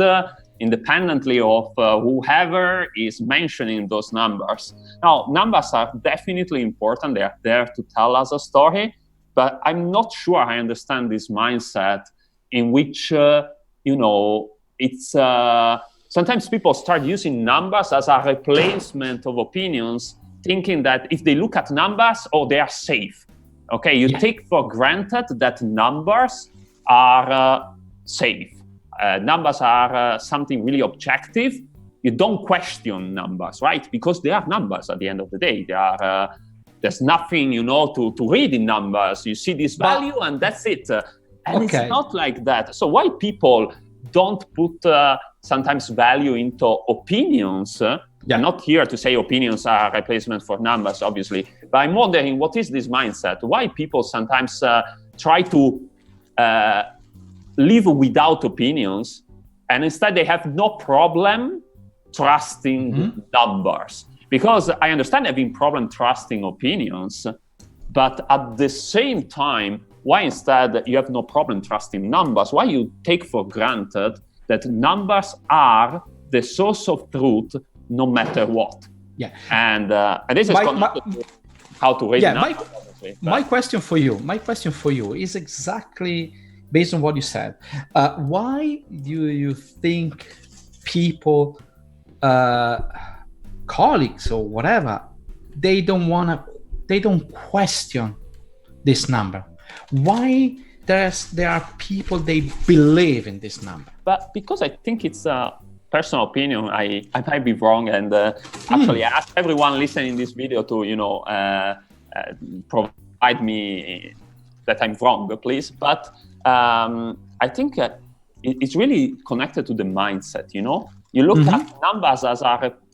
independently of whoever is mentioning those numbers. Now, numbers are definitely important. They are there to tell us a story, but I'm not sure I understand this mindset in which, it's... Sometimes people start using numbers as a replacement of opinions, thinking that if they look at numbers, they are safe. Okay, you take for granted that numbers are safe. Numbers are something really objective. You don't question numbers, right? Because they are numbers at the end of the day. They are. There's nothing, to read in numbers. You see this value and that's it. And it's not like that. So why people don't put sometimes value into opinions? I'm not here to say opinions are a replacement for numbers, obviously. But I'm wondering, what is this mindset? Why people sometimes try to live without opinions, and instead they have no problem trusting numbers? Because I understand having problem trusting opinions, but at the same time, why instead you have no problem trusting numbers? Why you take for granted that numbers are the source of truth no matter what? Yeah. And this is connected to how to read numbers. My question for you is exactly based on what you said. Why do you think people, colleagues or whatever, they don't question this number? Why there are people, they believe in this number? But because I think it's a personal opinion, I might be wrong, and actually I ask everyone listening this video to provide me that I'm wrong, please. But I think it's really connected to the mindset. You look at numbers as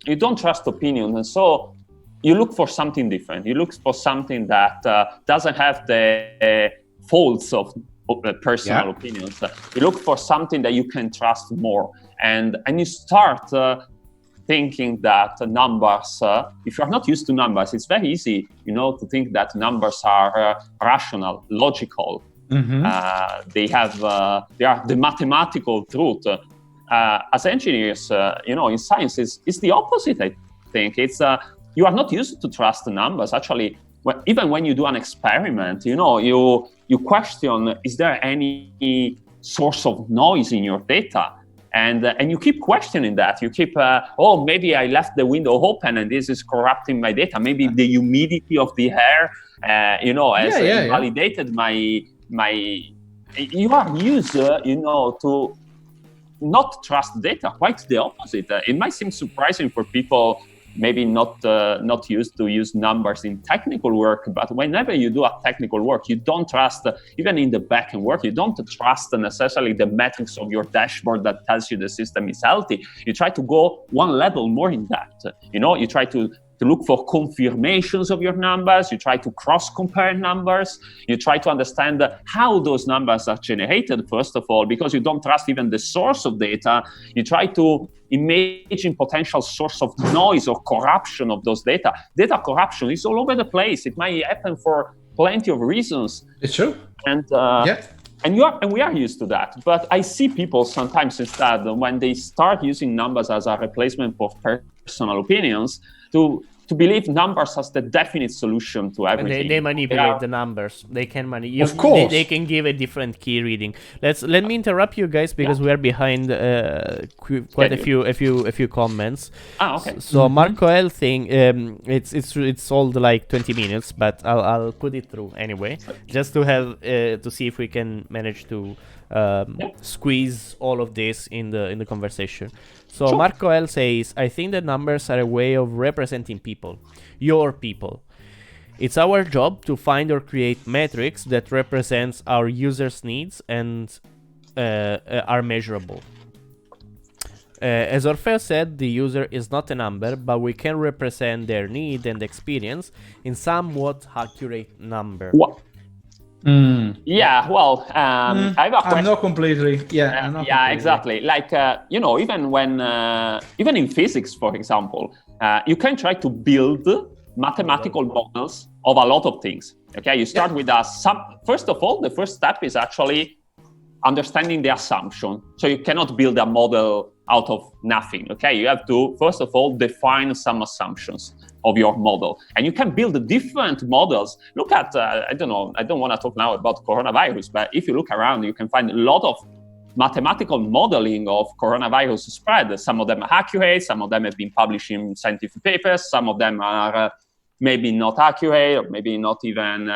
you don't trust opinions, and so you look for something different. You look for something that doesn't have the faults of personal opinions. You look for something that you can trust more, and you start thinking that numbers. If you're not used to numbers, it's very easy, to think that numbers are rational, logical. They are the mathematical truth. As engineers, in science, it's the opposite. I think it's you are not used to trust the numbers. Actually, even when you do an experiment, you question: is there any source of noise in your data? And you keep questioning that. You keep, maybe I left the window open and this is corrupting my data. Maybe the humidity of the air, has invalidated my. You are used, to not trust data. Quite the opposite. It might seem surprising for people maybe not used to use numbers in technical work, but whenever you do a technical work, you don't trust, even in the backend work, you don't trust necessarily the metrics of your dashboard that tells you the system is healthy. You try to go one level more in depth. You try to to look for confirmations of your numbers. You try to cross-compare numbers. You try to understand how those numbers are generated, first of all, because you don't trust even the source of data. You try to imagine potential source of noise or corruption of those data. Data corruption is all over the place. It might happen for plenty of reasons. It's true. And Yeah. and we are used to that. But I see people sometimes instead, when they start using numbers as a replacement for personal opinions, to believe numbers as the definite solution to everything. They manipulate the numbers. They can manipulate. Of course. They can give a different key reading. Let me interrupt you guys because we are behind quite a few comments. Okay. So Marco L thing, it's all like 20 minutes, but I'll put it through anyway, just to have to see if we can manage to squeeze all of this in the conversation. So sure. Marco L says, I think that numbers are a way of representing people, your people. It's our job to find or create metrics that represents our users' needs and are measurable. As Orfeo said, the user is not a number, but we can represent their need and experience in somewhat accurate number. What? Yeah, well, I have a question. I'm not completely. Yeah, exactly. Like even when even in physics, for example, you can try to build mathematical models of a lot of things. Okay, you start with first of all, the first step is actually understanding the assumption. So you cannot build a model out of nothing. Okay, you have to first of all define some assumptions of your model, and you can build different models. Look at I don't want to talk now about coronavirus, but if you look around, you can find a lot of mathematical modeling of coronavirus spread. Some of them are accurate, some of them have been published in scientific papers, some of them are maybe not accurate, or maybe not even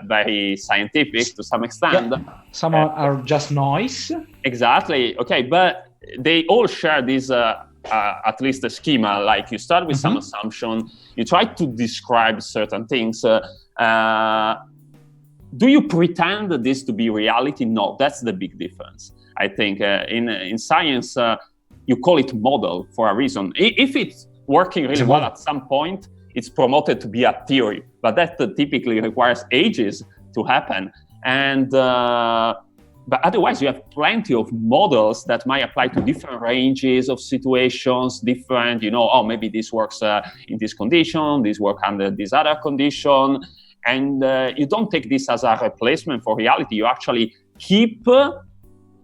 very scientific to some extent. Yeah. Some are just noise. Exactly. Okay, but they all share this at least a schema. Like you start with some assumption, you try to describe certain things. Do you pretend this to be reality? No, that's the big difference. I think in science, you call it model for a reason. If it's working really well at some point, it's promoted to be a theory, but that typically requires ages to happen. And but otherwise, you have plenty of models that might apply to different ranges of situations, different, maybe this works in this condition, this works under this other condition. And you don't take this as a replacement for reality. You actually keep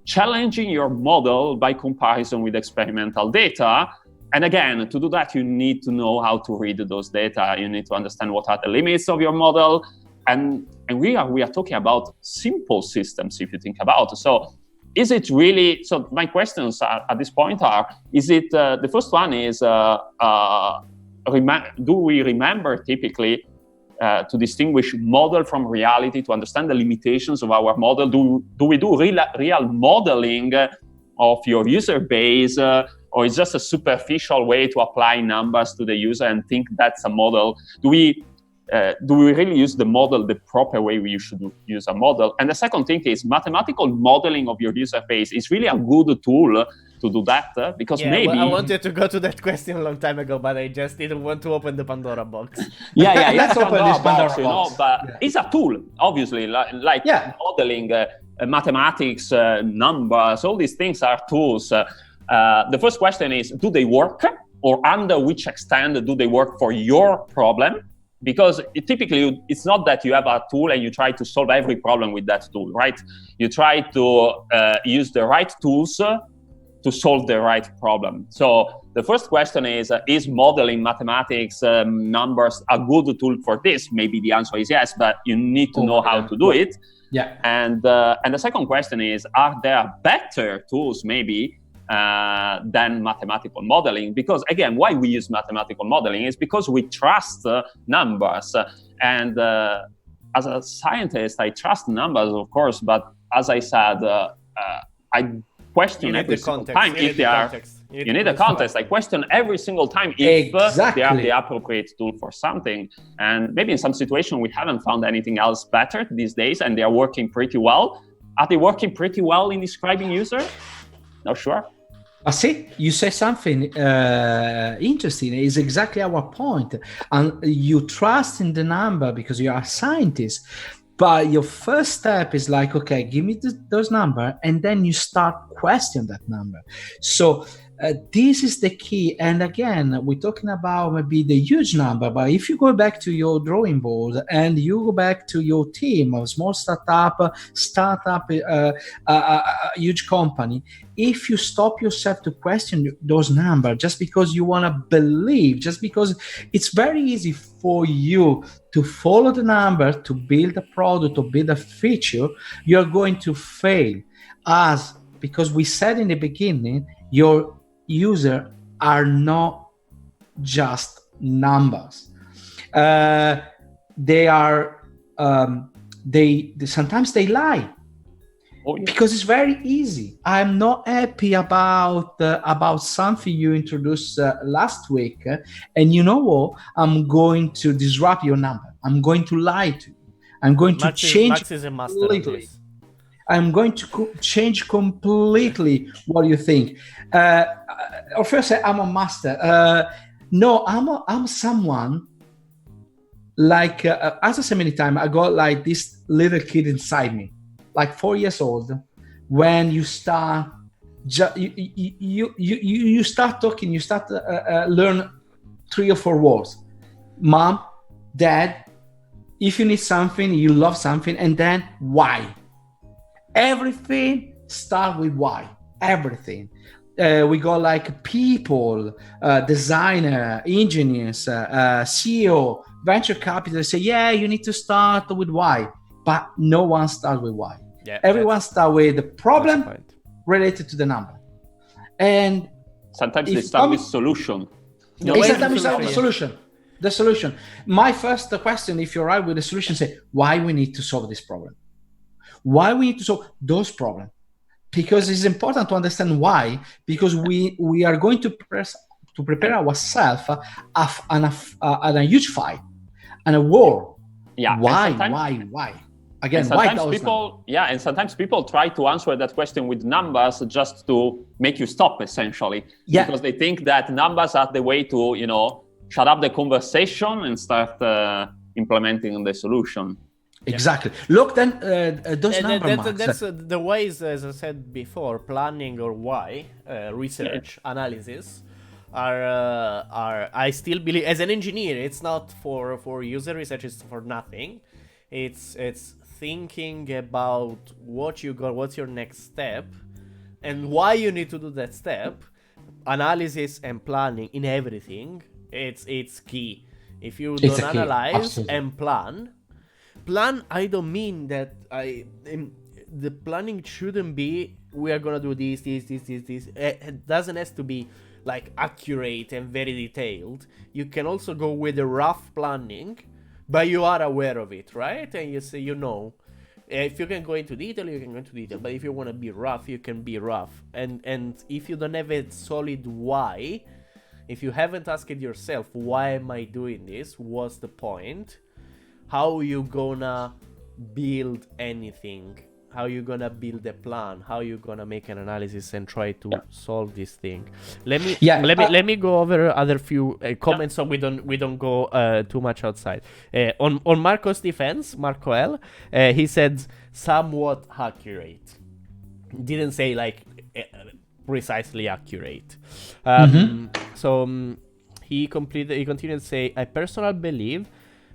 challenging your model by comparison with experimental data. And again, to do that, you need to know how to read those data. You need to understand what are the limits of your model. And we are talking about simple systems, if you think about it. So is it really, so my questions at this point are, is it, the first one is, do we remember typically to distinguish model from reality, to understand the limitations of our model? Do we do real modeling of your user base, or is just a superficial way to apply numbers to the user and think that's a model? Do we really use the model the proper way we should use a model? And the second thing is mathematical modeling of your user base is really a good tool to do that, because maybe... Well, I wanted to go to that question a long time ago, but I just didn't want to open the Pandora box. Yeah, let's open this Pandora box. But it's a tool, obviously, like modeling, mathematics, numbers, all these things are tools. The first question is, do they work? Or under which extent do they work for your problem? Because typically, it's not that you have a tool and you try to solve every problem with that tool, right? You try to use the right tools to solve the right problem. So the first question is modeling, mathematics, numbers a good tool for this? Maybe the answer is yes, but you need to know how to do it. Yeah. And the second question is, are there better tools maybe than mathematical modeling? Because again, why we use mathematical modeling is because we trust numbers. And as a scientist, I trust numbers, of course, but as I said, I question every single time if they are... You need a context. I question every single time if they are the appropriate tool for something. And maybe in some situation, we haven't found anything else better these days, and they are working pretty well. Are they working pretty well in describing user? Not sure. But see, you say something interesting. It's exactly our point. And you trust in the number because you are a scientist. But your first step is like, okay, give me those numbers, and then you start questioning that number. So this is the key. And again, we're talking about maybe the huge number, but if you go back to your drawing board and you go back to your team of small startup, huge company, if you stop yourself to question those numbers just because you want to believe, just because it's very easy for you to follow the number, to build a product or build a feature, you're going to fail. Because we said in the beginning, your users are not just numbers. They are they sometimes they lie. Because it's very easy. I'm not happy about something you introduced last week, and you know what? I'm going to disrupt your number. I'm going to lie to you. I'm going to change. Max is a master of this. I'm going to change completely what you think. Or first, I'm a master. No, I'm someone like as I said many times. I got like this little kid inside me. Like 4 years old, when you start, you start talking, you start learn 3 or 4 words: mom, dad. If you need something, you love something, and then why? Everything start with why. Everything. We got like people, designer, engineers, CEO, venture capital say, yeah, you need to start with why, but no one starts with why. Yeah, everyone starts with the problem related to the number, and sometimes they start with solution. Sometimes we start with solution. The solution. My first question, if you're right with the solution, say why we need to solve this problem, why we need to solve those problems, because it's important to understand why. Because we are going to prepare ourselves at a huge fight and a war. Yeah. Why? Again, and sometimes people try to answer that question with numbers just to make you stop, essentially. Yeah. Because they think that numbers are the way to, shut up the conversation and start implementing the solution. Exactly. Look, then those numbers. That's the ways, as I said before, planning or why, research, analysis are. I still believe, as an engineer, it's not for user research. It's for nothing. It's thinking about what you got, what's your next step, and why you need to do that step. Analysis and planning in everything. It's key. If you don't analyze and plan, I don't mean that the planning shouldn't be we are gonna do this. It doesn't have to be like accurate and very detailed. You can also go with a rough planning, but you are aware of it, right? And you say, if you can go into detail, you can go into detail. But if you want to be rough, you can be rough. And if you don't have a solid why, if you haven't asked yourself, why am I doing this? What's the point? How you gonna build anything? How you gonna build a plan? How you gonna make an analysis and try to solve this thing? Let me go over other few comments so we don't go too much outside. On Marco's defense, Marco L, he said somewhat accurate. Didn't say like precisely accurate. So he continued to say, I personally believe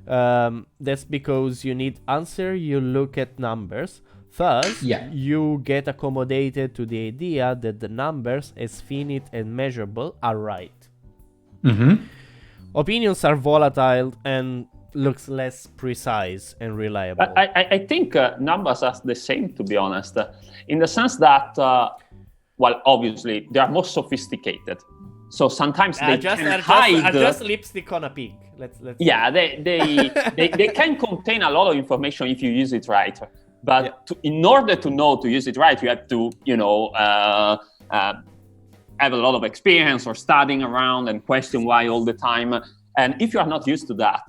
that's because you need answer. You look at numbers. Thus, you get accommodated to the idea that the numbers, as finite and measurable, are right. Opinions are volatile and looks less precise and reliable. I think numbers are the same, to be honest, in the sense that, obviously, they are more sophisticated. So sometimes they can hide. Just lipstick on a pig. Let's they can contain a lot of information if you use it right. But in order to know to use it right, you have to, have a lot of experience or studying around and question why all the time. And if you are not used to that,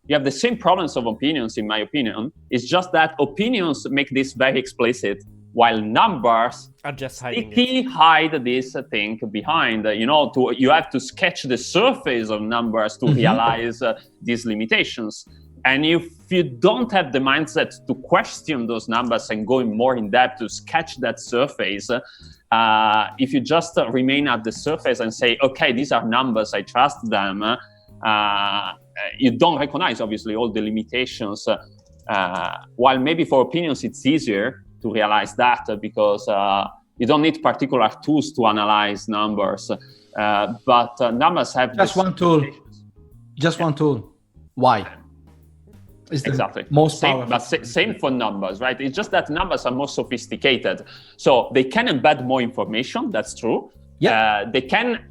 you have the same problems of opinions, in my opinion. It's just that opinions make this very explicit. while numbers are just hiding it. sticky hide this thing behind. You have to sketch the surface of numbers to realize these limitations. And if you don't have the mindset to question those numbers and go more in depth to sketch that surface, if you just remain at the surface and say, okay, these are numbers, I trust them, you don't recognize, obviously, all the limitations. While maybe for opinions, it's easier to realize that because you don't need particular tools to analyze numbers. But numbers have just one tool. Just one tool. Why? Exactly. Most same, powerful. but same for numbers, right? It's just that numbers are more sophisticated. So they can embed more information, that's true. Yeah. They can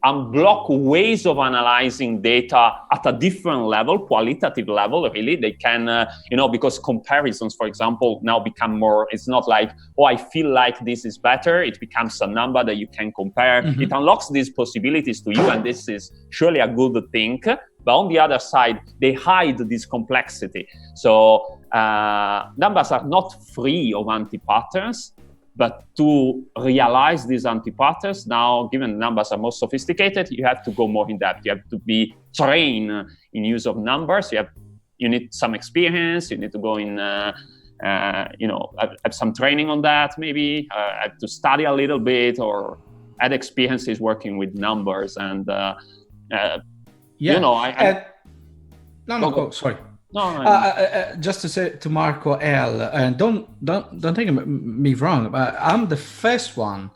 unblock ways of analyzing data at a different level, qualitative level, really. They can, because comparisons, for example, now become more, it's not like, oh, I feel like this is better. It becomes a number that you can compare. It unlocks these possibilities to you, and this is surely a good thing. But on the other side, they hide this complexity. So numbers are not free of anti-patterns, but to realize these anti-patterns, now, given the numbers are more sophisticated, you have to go more in depth. You have to be trained in use of numbers. You need some experience. You need to go in, have some training on that, maybe. Have to study a little bit or add experiences working with numbers. And, Sorry. No, just to say to Marco L, and don't take me wrong, but I'm the first one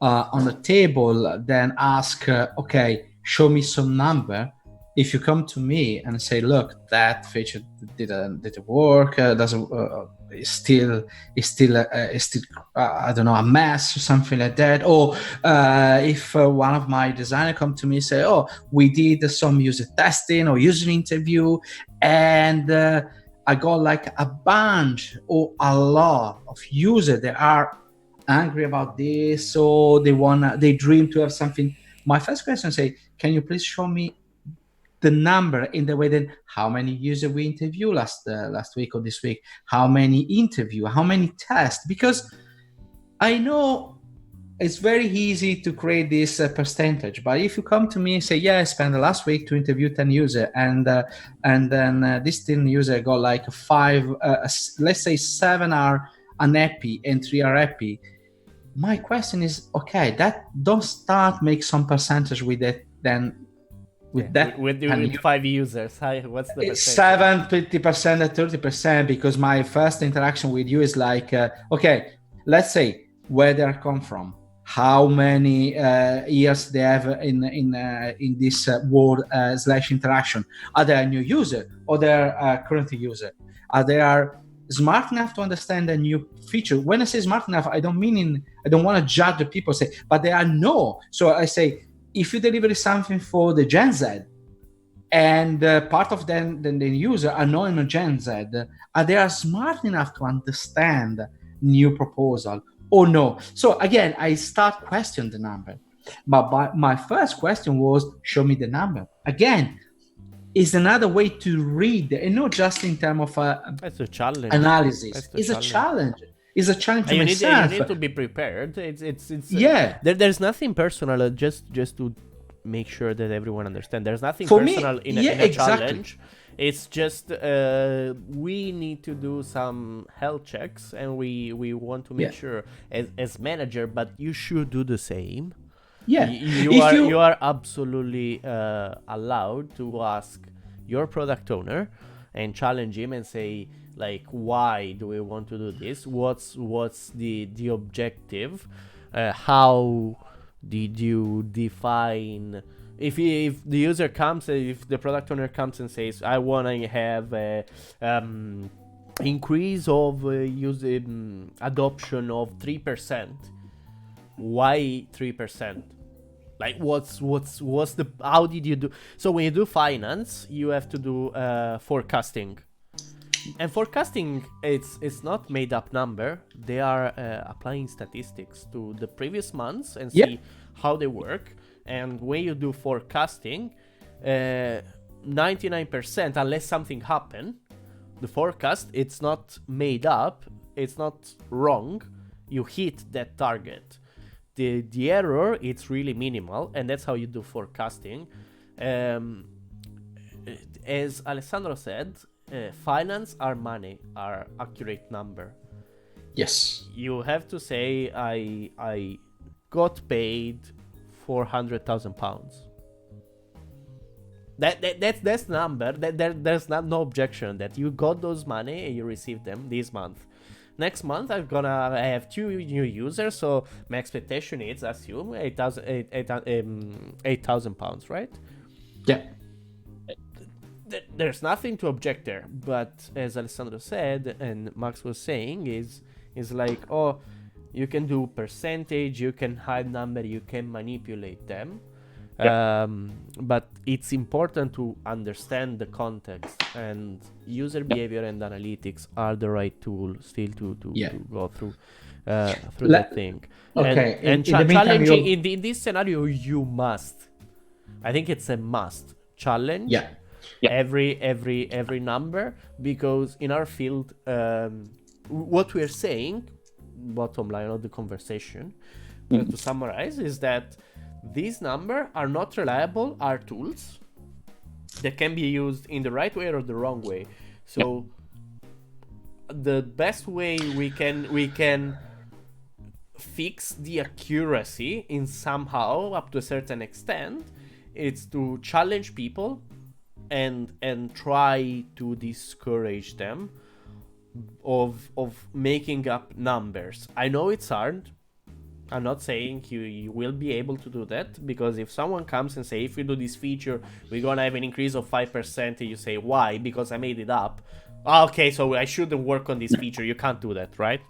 on the table. Then ask, okay, show me some number. If you come to me and say, look, that feature didn't work, doesn't is still I don't know, a mess or something like that. Or if one of my designers come to me and say, oh, we did some user testing or user interview, and I got like a bunch or a lot of users that are angry about this, or they dream to have something. My first question say, can you please show me the number in the way that how many users we interview last week or this week, how many interview, how many tests? Because I know it's very easy to create this percentage, but if you come to me and say, yeah, I spent the last week to interview 10 users, and then this 10 user got like 5, let's say 7 are unhappy and 3 are happy. My question is, okay, that don't start make some percentage with it then. With 5 users, what's the percentage? 7, 50%, 30%, because my first interaction with you is like, okay, let's say where they come from, how many years they have in this word / interaction. Are they a new user or they're a current user? Are they smart enough to understand a new feature? When I say smart enough, I don't want to judge the people, say, but they are no. So I say, if you deliver something for the Gen Z, and part of them, the user are not in a Gen Z, are they smart enough to understand new proposal or no? So again, I start questioning the number. But my first question was, show me the number. Again, is another way to read, and not just in terms of that's a challenge. Analysis. It's a challenge. It's a challenge to myself. You need to be prepared. It's yeah. There's nothing personal. Just to make sure that everyone understands. There's nothing personal in a challenge. It's just we need to do some health checks, and we want to make sure as manager. But you should do the same. Yeah, you are absolutely allowed to ask your product owner and challenge him and say, like, why do we want to do this? What's the objective? How did you define? If the user comes, if the product owner comes and says, I want to have a increase of user adoption of 3%. Why 3%? Like, what's the, how did you do? So when you do finance, you have to do forecasting. And forecasting, it's not made up number. They are applying statistics to the previous months and see how they work. And when you do forecasting, 99%, unless something happen, the forecast, it's not made up, it's not wrong, you hit that target. The error, it's really minimal, and that's how you do forecasting. As Alessandro said, finance are money, are accurate number. Yes. You have to say, I got paid £400,000. That's number. There's no objection that you got those money and you received them this month. Next month I have 2 new users, so my expectation is, assume £8,000, right? Yeah. There's nothing to object there, but as Alessandro said and Max was saying, is like, oh, you can do percentage, you can hide number, you can manipulate them. Yeah. But it's important to understand the context, and user behavior and analytics are the right tool still to go through that thing. Okay. And in the meantime, challenging in this scenario, you must. I think it's a must challenge. Yeah. Every number, because in our field, what we're saying, bottom line of the conversation, to summarize, is that these numbers are not reliable, are tools that can be used in the right way or the wrong way. So the best way we can fix the accuracy in somehow up to a certain extent, it's to challenge people and try to discourage them of making up numbers. I know it's hard. I'm not saying you will be able to do that, because if someone comes and say, if we do this feature, we're gonna have an increase of 5%, and you say, why? Because I made it up. Okay, so I shouldn't work on this feature. You can't do that, right?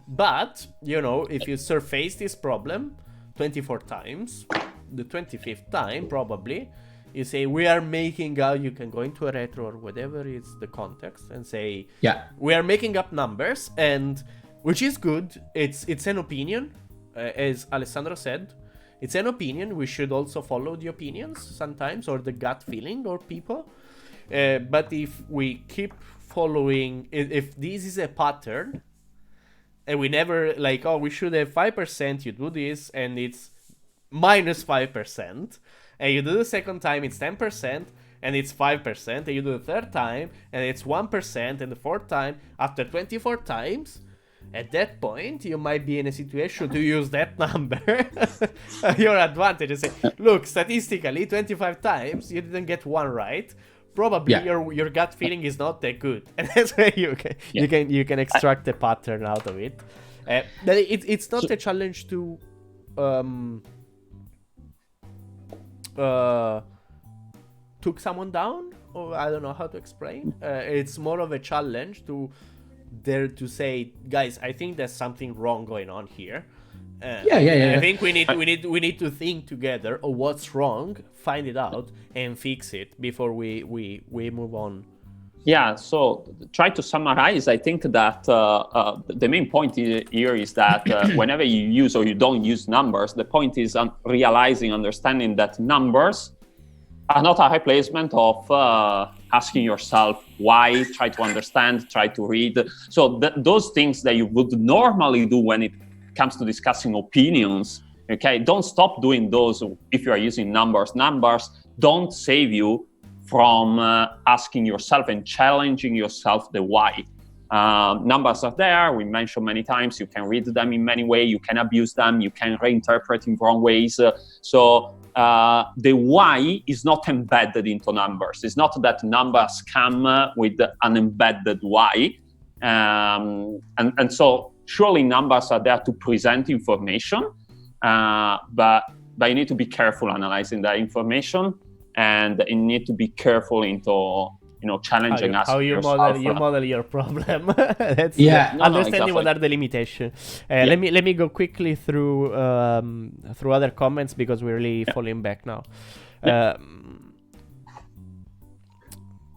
But, if you surface this problem 24 times, the 25th time, probably, you say, we are making out, you can go into a retro or whatever is the context and say, we are making up numbers, and which is good. It's an opinion, as Alessandro said. It's an opinion. We should also follow the opinions sometimes, or the gut feeling or people. But if we keep following, if this is a pattern, and we never we should have 5%, you do this, and it's minus 5%, and you do the second time, it's 10%, and it's 5%, and you do the third time, and it's 1%, and the fourth time, after 24 times, at that point, you might be in a situation to use that number, your advantage, and say, look, statistically, 25 times, you didn't get one right. Probably your gut feeling is not that good, and that's where you can extract a pattern out of it. But it's not a challenge to took someone down, or I don't know how to explain. It's more of a challenge to dare to say, guys, I think there's something wrong going on here. I think we need to think together of what's wrong, find it out, and fix it before we move on. Yeah, so try to summarize. I think that the main point here is that whenever you use or you don't use numbers, the point is understanding that numbers are not a replacement of asking yourself why, try to understand, try to read. So those things that you would normally do when it comes to discussing opinions, okay, don't stop doing those if you are using numbers. Numbers don't save you from asking yourself and challenging yourself the why. Numbers are there, we mentioned many times, you can read them in many ways, you can abuse them, you can reinterpret in wrong ways. So the why is not embedded into numbers. It's not that numbers come with an embedded why. And so surely numbers are there to present information, but you need to be careful analyzing that information, and you need to be careful into challenging us. How you model your problem. That's understanding exactly. What are the limitations. Let me go quickly through other comments, because we're really falling back now.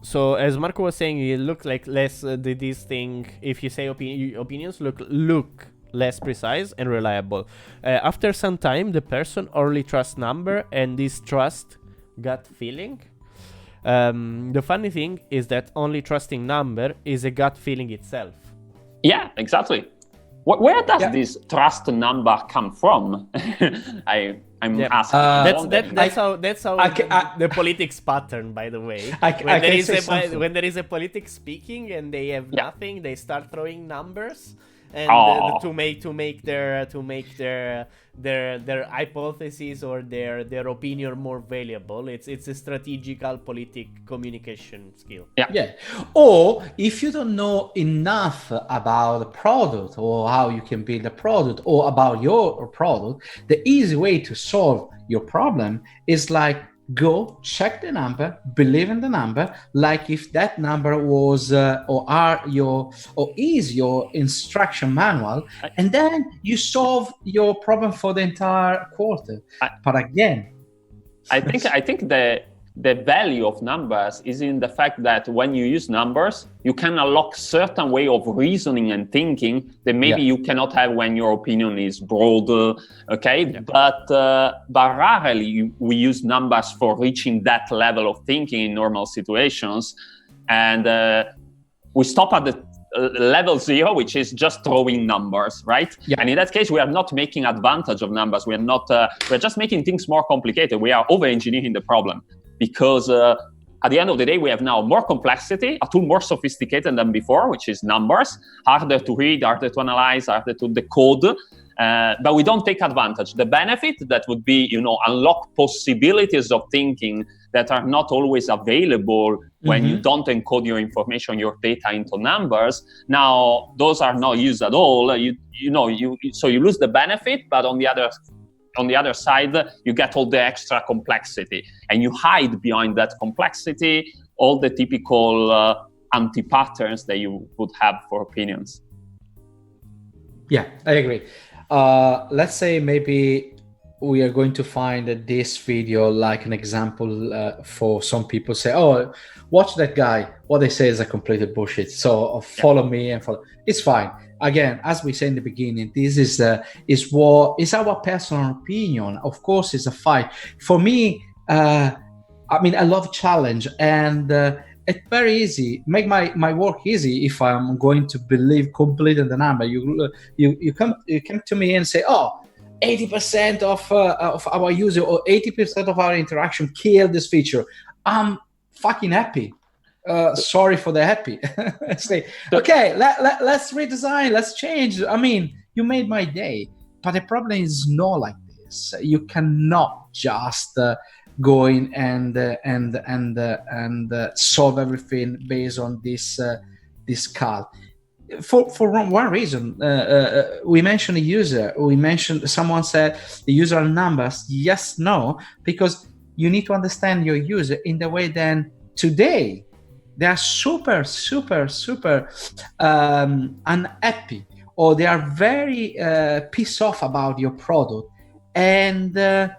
So as Marco was saying, it looked like less this thing. If you say opinions look less precise and reliable. After some time, the person only trusts number and distrust gut feeling. The funny thing is that only trusting number is a gut feeling itself. Yeah, exactly. Where does this trust number come from? I'm asking. That's how the politics pattern, by the way. When there is a politic speaking and they have nothing, they start throwing numbers and to make their hypotheses or their opinion more valuable. It's a strategical politic communication skill. Yeah. Or if you don't know enough about the product or how you can build a product or about your product, the easy way to solve your problem is like go check the number, believe in the number, like if that number was is your instruction manual, and then you solve your problem for the entire quarter. But again, I think the value of numbers is in the fact that when you use numbers, you can unlock certain way of reasoning and thinking that maybe you cannot have when your opinion is broad, okay? Yeah. But rarely we use numbers for reaching that level of thinking in normal situations. And we stop at the level 0, which is just throwing numbers, right? Yeah. And in that case, we are not making advantage of numbers. We are not, we're just making things more complicated. We are over-engineering the problem. Because at the end of the day, we have now more complexity, a tool more sophisticated than before, which is numbers, harder to read, harder to analyze, harder to decode, but we don't take advantage. The benefit that would be, unlock possibilities of thinking that are not always available when you don't encode your information, your data into numbers. Now, those are not used at all. So you lose the benefit, but on the other side, you get all the extra complexity, and you hide behind that complexity all the typical anti-patterns that you would have for opinions. Yeah, I agree. Let's say maybe we are going to find this video like an example for some people say, oh, watch that guy. What they say is a complete bullshit. So follow me and follow. It's fine. Again, as we said in the beginning, this is our personal opinion. Of course, it's a fight. For me, I love challenge, and it's very easy. Make my work easy if I'm going to believe completely in the number. You come to me and say, oh, 80% of our user or 80% of our interaction killed this feature. I'm fucking happy. Sorry for the happy. Say, okay, let's redesign, let's change. I mean, you made my day, but the problem is not like this. You cannot just go in and solve everything based on this call. For one reason, we mentioned a user. Someone said the user numbers. Yes, no, because you need to understand your user in the way then today. They are super unhappy, or they are very pissed off about your product, and they're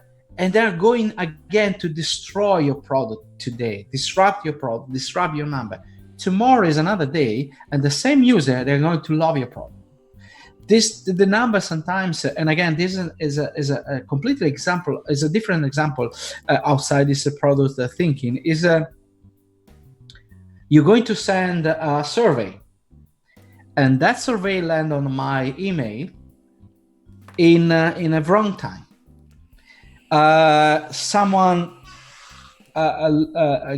going again to destroy your product today, disrupt your product, disrupt your number. Tomorrow is another day, and the same user, they're going to love your product. The number sometimes, and again, this is a completely example, is a different example outside this product thinking, is you're going to send a survey, and that survey land on my email in a wrong time. Someone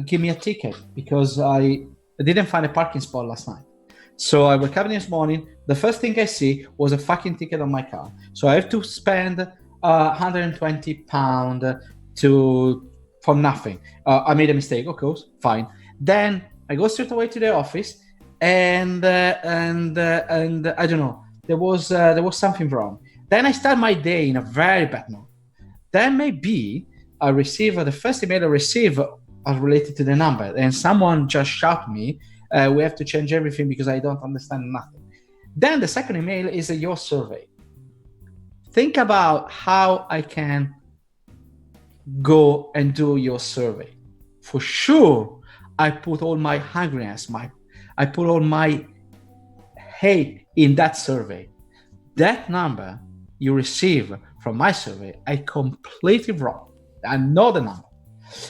give me a ticket because I didn't find a parking spot last night. So I woke up this morning, the first thing I see was a fucking ticket on my car. So I have to spend £120 for nothing. I made a mistake, of course, fine. Then I go straight away to the office, and I don't know, there was something wrong. Then I start my day in a very bad mood. Then maybe I receive the first email I receive related to the number, and someone just shout me, we have to change everything because I don't understand nothing. Then the second email is your survey. Think about how I can go and do your survey. For sure, I put all my hungriness, I put all my hate in that survey. That number you receive from my survey, I completely wrong. I know the number.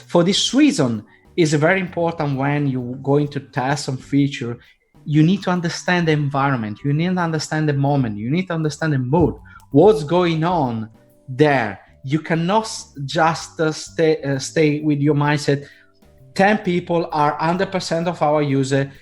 For this reason, it's very important when you're going to test some feature, you need to understand the environment, you need to understand the moment, you need to understand the mood, what's going on there. You cannot just stay with your mindset. 10 people are 100% of our user,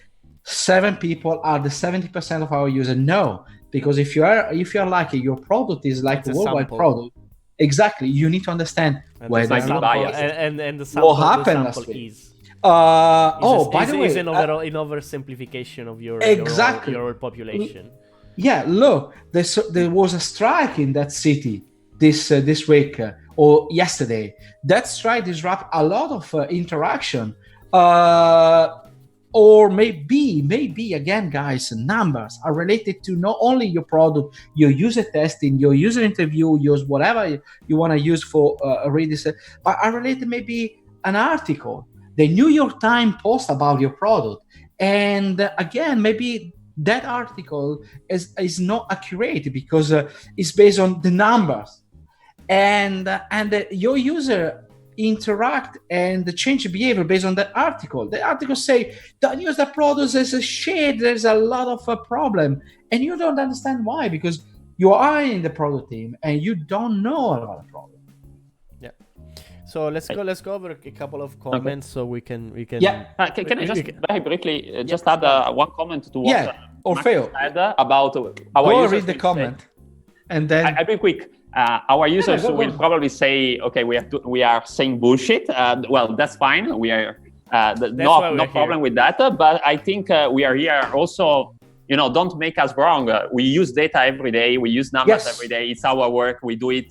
7 people are the 70% of our user. No, because if you are lucky, your product is like a worldwide product. Exactly, you need to understand where the sample, and the sample, what happened the sample last week. is. By the way, is an oversimplification of your population. Yeah, look, there was a strike in that city this week or yesterday. That strike disrupted a lot of interaction. Or maybe again, guys, numbers are related to not only your product, your user testing, your user interview, use whatever you want to use for reading, but are related maybe an article, the New York Times post about your product, and again, maybe that article is not accurate because it's based on the numbers, and your user interact and change behavior based on that article. The article say, don't use the product as a shit, there's a lot of a problem, and you don't understand why, because you are in the product team and you don't know about the problem. Yeah. So let's go over a couple of comments. Okay. So we can yeah. Can I just very briefly just add one comment to what Orfeo said about our go users? Read the comment and then I'll be quick. Our users will probably say, "Okay, we are saying bullshit." Well, that's fine. We are no problem with that. But I think we are here also. Don't make us wrong. We use data every day. We use numbers every day. It's our work. We do it.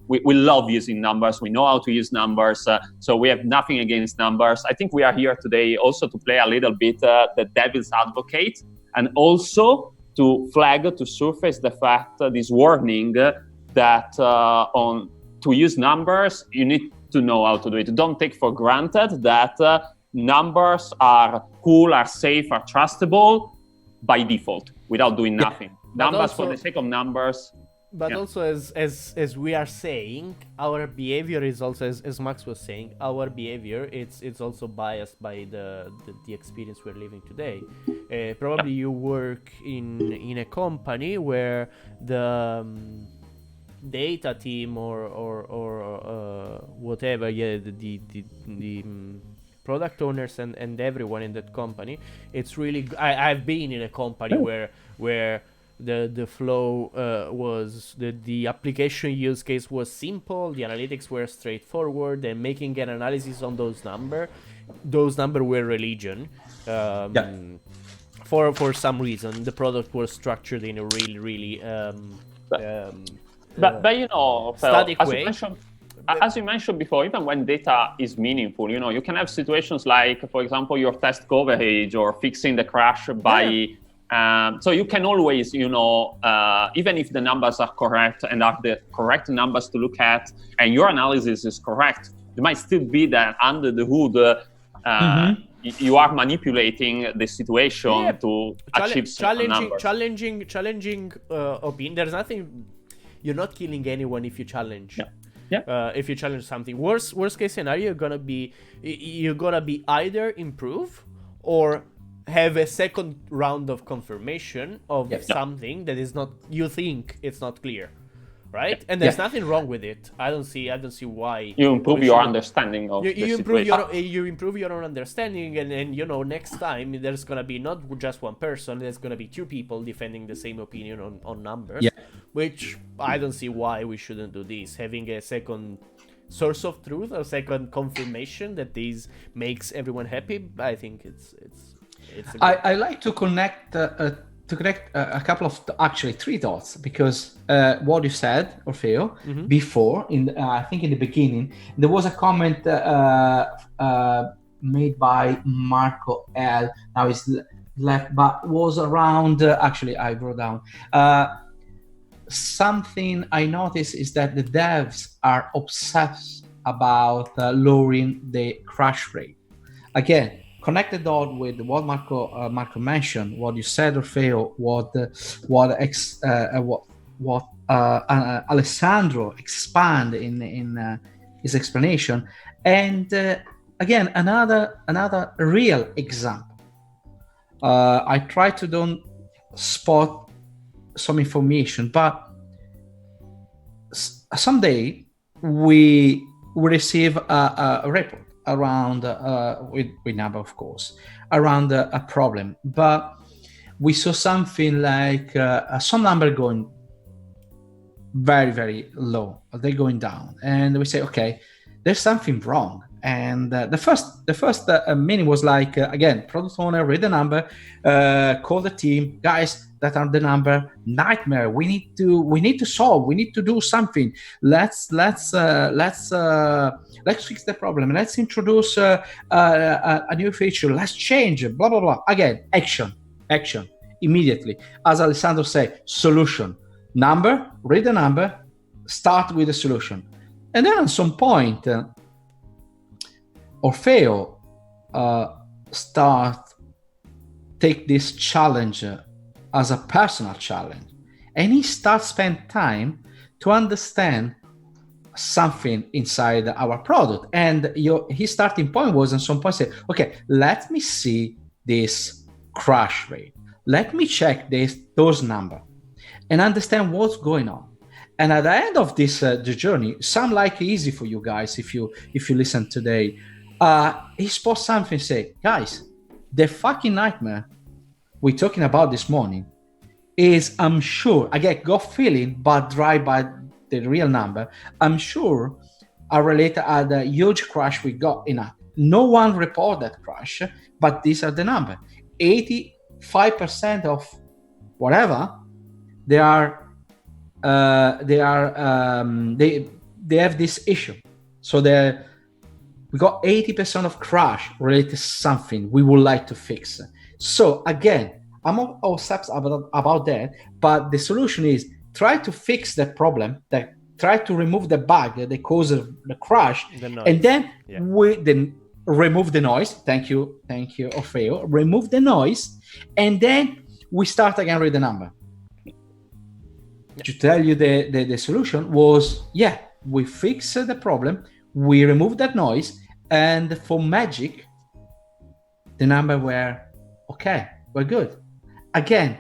We love using numbers. We know how to use numbers. So we have nothing against numbers. I think we are here today also to play a little bit the devil's advocate, and also to flag, to surface the fact, this warning that to use numbers, you need to know how to do it. Don't take for granted that numbers are cool, are safe, are trustable by default without doing nothing. Numbers for the sake of numbers. But also, as we are saying, our behavior is also, as Max was saying, our behavior it's also biased by the experience we're living today. Probably you work in a company where the data team or whatever, the product owners and everyone in that company, it's really. I've been in a company where the flow was the application use case was simple, the analytics were straightforward, and making an analysis on those numbers were religion. For some reason, the product was structured in a really static way. As you mentioned before, even when data is meaningful, you can have situations like, for example, your test coverage or fixing the crash by. So you can always, even if the numbers are correct and are the correct numbers to look at, and your analysis is correct, it might still be that under the hood, you are manipulating the situation to achieve certain numbers. Challenging opinion. There's nothing. You're not killing anyone if you challenge. If you challenge something. Worst case scenario, you're gonna be either improve or have a second round of confirmation of something that is not, you think it's not clear, right? And there's nothing wrong with it. I don't see why. You improve your understanding of the situation. You improve your own understanding, and next time there's gonna be not just one person. There's gonna be 2 people defending the same opinion on numbers. Which I don't see why we shouldn't do this. Having a second source of truth, a second confirmation that this makes everyone happy. I think it's. I like to connect a couple of actually 3 thoughts, because what you said, Orfeo, before I think in the beginning there was a comment made by Marco L. Now he's left, but was around. Actually, I wrote down something I noticed is that the devs are obsessed about lowering the crash rate. Again, connect the dot with what Marco mentioned, what you said, Orfeo, what Alessandro expand in his explanation, and again another real example. I try to don't spot some information, but someday we receive a report around with number, of course, around a problem, but we saw something like some number going very, very low. They're going down, and we say, okay, there's something wrong. And the first meaning was like, again, product owner, read the number, call the team, guys, that are the number, nightmare. We need to solve. We need to do something. Let's fix the problem. Let's introduce a new feature. Let's change. Blah blah blah. Again, action immediately. As Alessandro said, solution. Number, read the number, start with the solution, and then at some point, Orfeo take this challenge as a personal challenge, and he starts spend time to understand something inside our product. And his starting point was at some point say, okay, let me see this crash rate, let me check those numbers and understand what's going on. And at the end of this the journey, sound like easy for you guys if you listen today. He spoke something, say, guys, the fucking nightmare we're talking about this morning is, I'm sure, I get gut feeling, but drive by the real number, I'm sure are related at the huge crash we got in. No one reported that crash, but these are the number. 85% of whatever they have this issue. So we got 80% of crash related to something we would like to fix. So again, I'm all upset about that, but the solution is try to fix that problem, that try to remove the bug that causes the crash, and then we then remove the noise. Thank you, Orfeo. Remove the noise, and then we start again with the number. To tell you the solution was, we fix the problem, we remove that noise, and for magic, the number were okay, we're good. Again,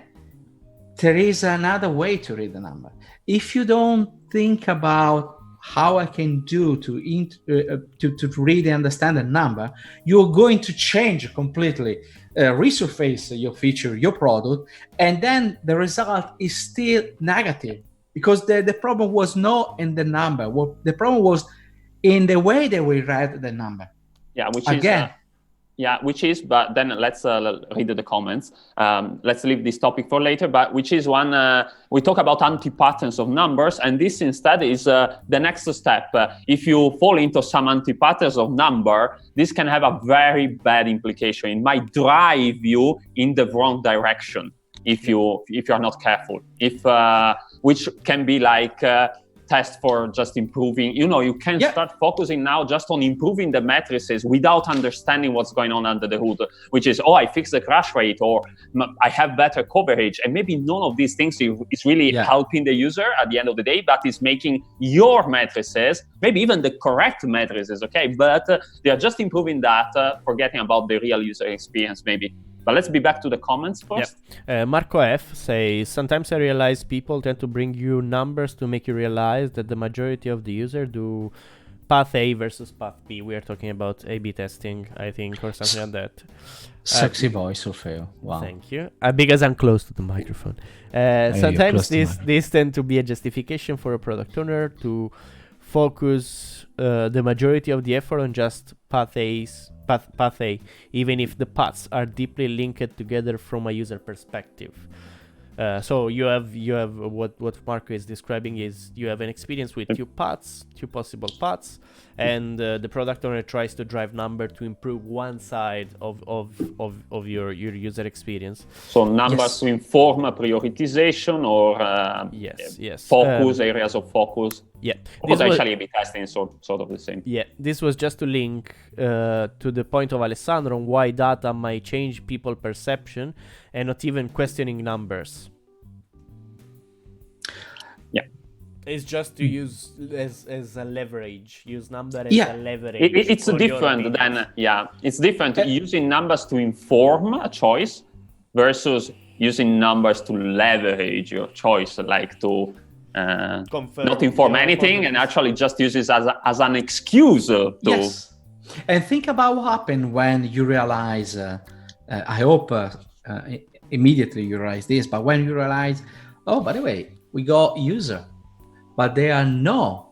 there is another way to read the number. If you don't think about how I can do to read and understand the number, you're going to change completely, resurface your feature, your product, and then the result is still negative, because the problem was not in the number. The problem was in the way that we read the number. But then let's read the comments. Let's leave this topic for later, but which is one, we talk about anti-patterns of numbers, and this instead is the next step. If you fall into some anti-patterns of number, this can have a very bad implication. It might drive you in the wrong direction if you are not careful. Which can be like test for just improving. You can start focusing now just on improving the matrices without understanding what's going on under the hood, which is, I fixed the crash rate, or I have better coverage. And maybe none of these things is really helping the user at the end of the day, but it's making your matrices, maybe even the correct matrices, okay? But they are just improving that, forgetting about the real user experience maybe. But let's be back to the comments first. Marco F says, sometimes I realize people tend to bring you numbers to make you realize that the majority of the user do path A versus path B. We are talking about A/B testing, I think, or something like that. Sexy voice, Orfeo. Wow. Thank you. Because I'm close to the microphone. Sometimes this tend to be a justification for a product owner to focus the majority of the effort on just path A, even if the paths are deeply linked together from a user perspective. So you have what Marco is describing is you have an experience with two possible paths, and the product owner tries to drive number to improve one side of your user experience. So numbers to inform a prioritization or focus, areas of focus. Potentially A/B testing is sort of the same. This was just to link to the point of Alessandro on why data might change people perception and not even questioning numbers. It's just to use as a leverage. Use number as a leverage. It's different than it's different using numbers to inform a choice versus using numbers to leverage your choice, like to not inform anything and actually just use it as an excuse to. Yes. And think about what happened when you realize, I hope immediately you realize this, but when you realize, oh, by the way, we got user, but they are not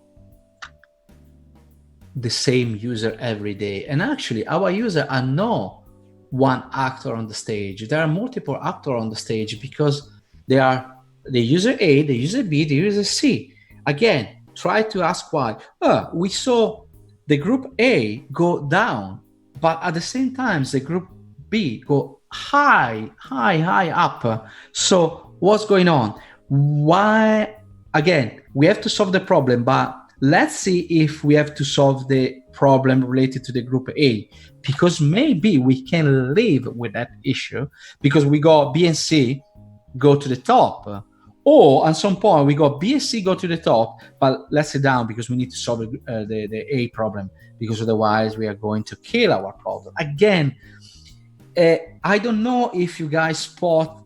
the same user every day. And actually, our users are not one actor on the stage. There are multiple actors on the stage because they are the user A, the user B, the user C. Again, try to ask why. We saw the group A go down, but at the same time, the group B go high up. So what's going on? Why? Again, we have to solve the problem, but let's see if we have to solve the problem related to the group A, because maybe we can live with that issue because we got B and C go to the top. Or at some point we got B and C go to the top, but let's sit down because we need to solve the A problem, because otherwise we are going to kill our problem. Again, I don't know if you guys spot,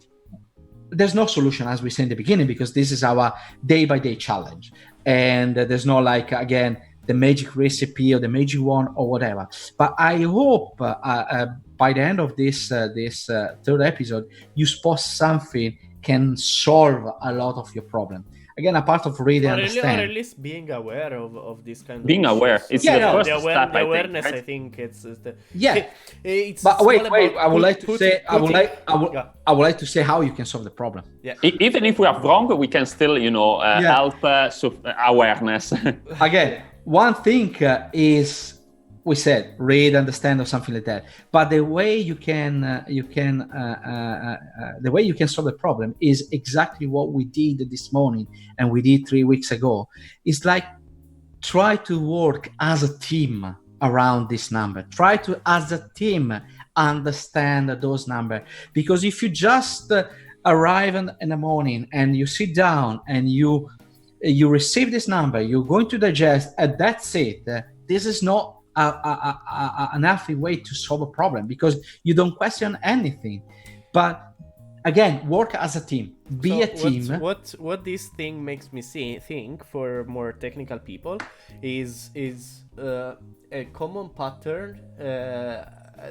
there's no solution as we said in the beginning, because this is our day-by-day challenge. And there's no like, again, the magic recipe or the magic one or whatever. But I hope by the end of this third episode, you spot something can solve a lot of your problem. Again, a part of really understand. Or at least being aware of this kind of being issues. aware. It's the first step, the awareness. I think, right? I think it's the It's but wait. I would like to say how you can solve the problem. Yeah. Even if we are wrong, we can still, help awareness. Again, one thing is, we said read, understand, or something like that. But the way you can solve the problem is exactly what we did this morning and we did 3 weeks ago. It's like try to work as a team around this number. Try to, as a team, understand those numbers. Because if you just arrive in the morning and you sit down and you receive this number, you're going to digest, and that's it. This is not an healthy way to solve a problem, because you don't question anything. But again, work as a team. Be a team. What this thing makes me think for more technical people is a common pattern.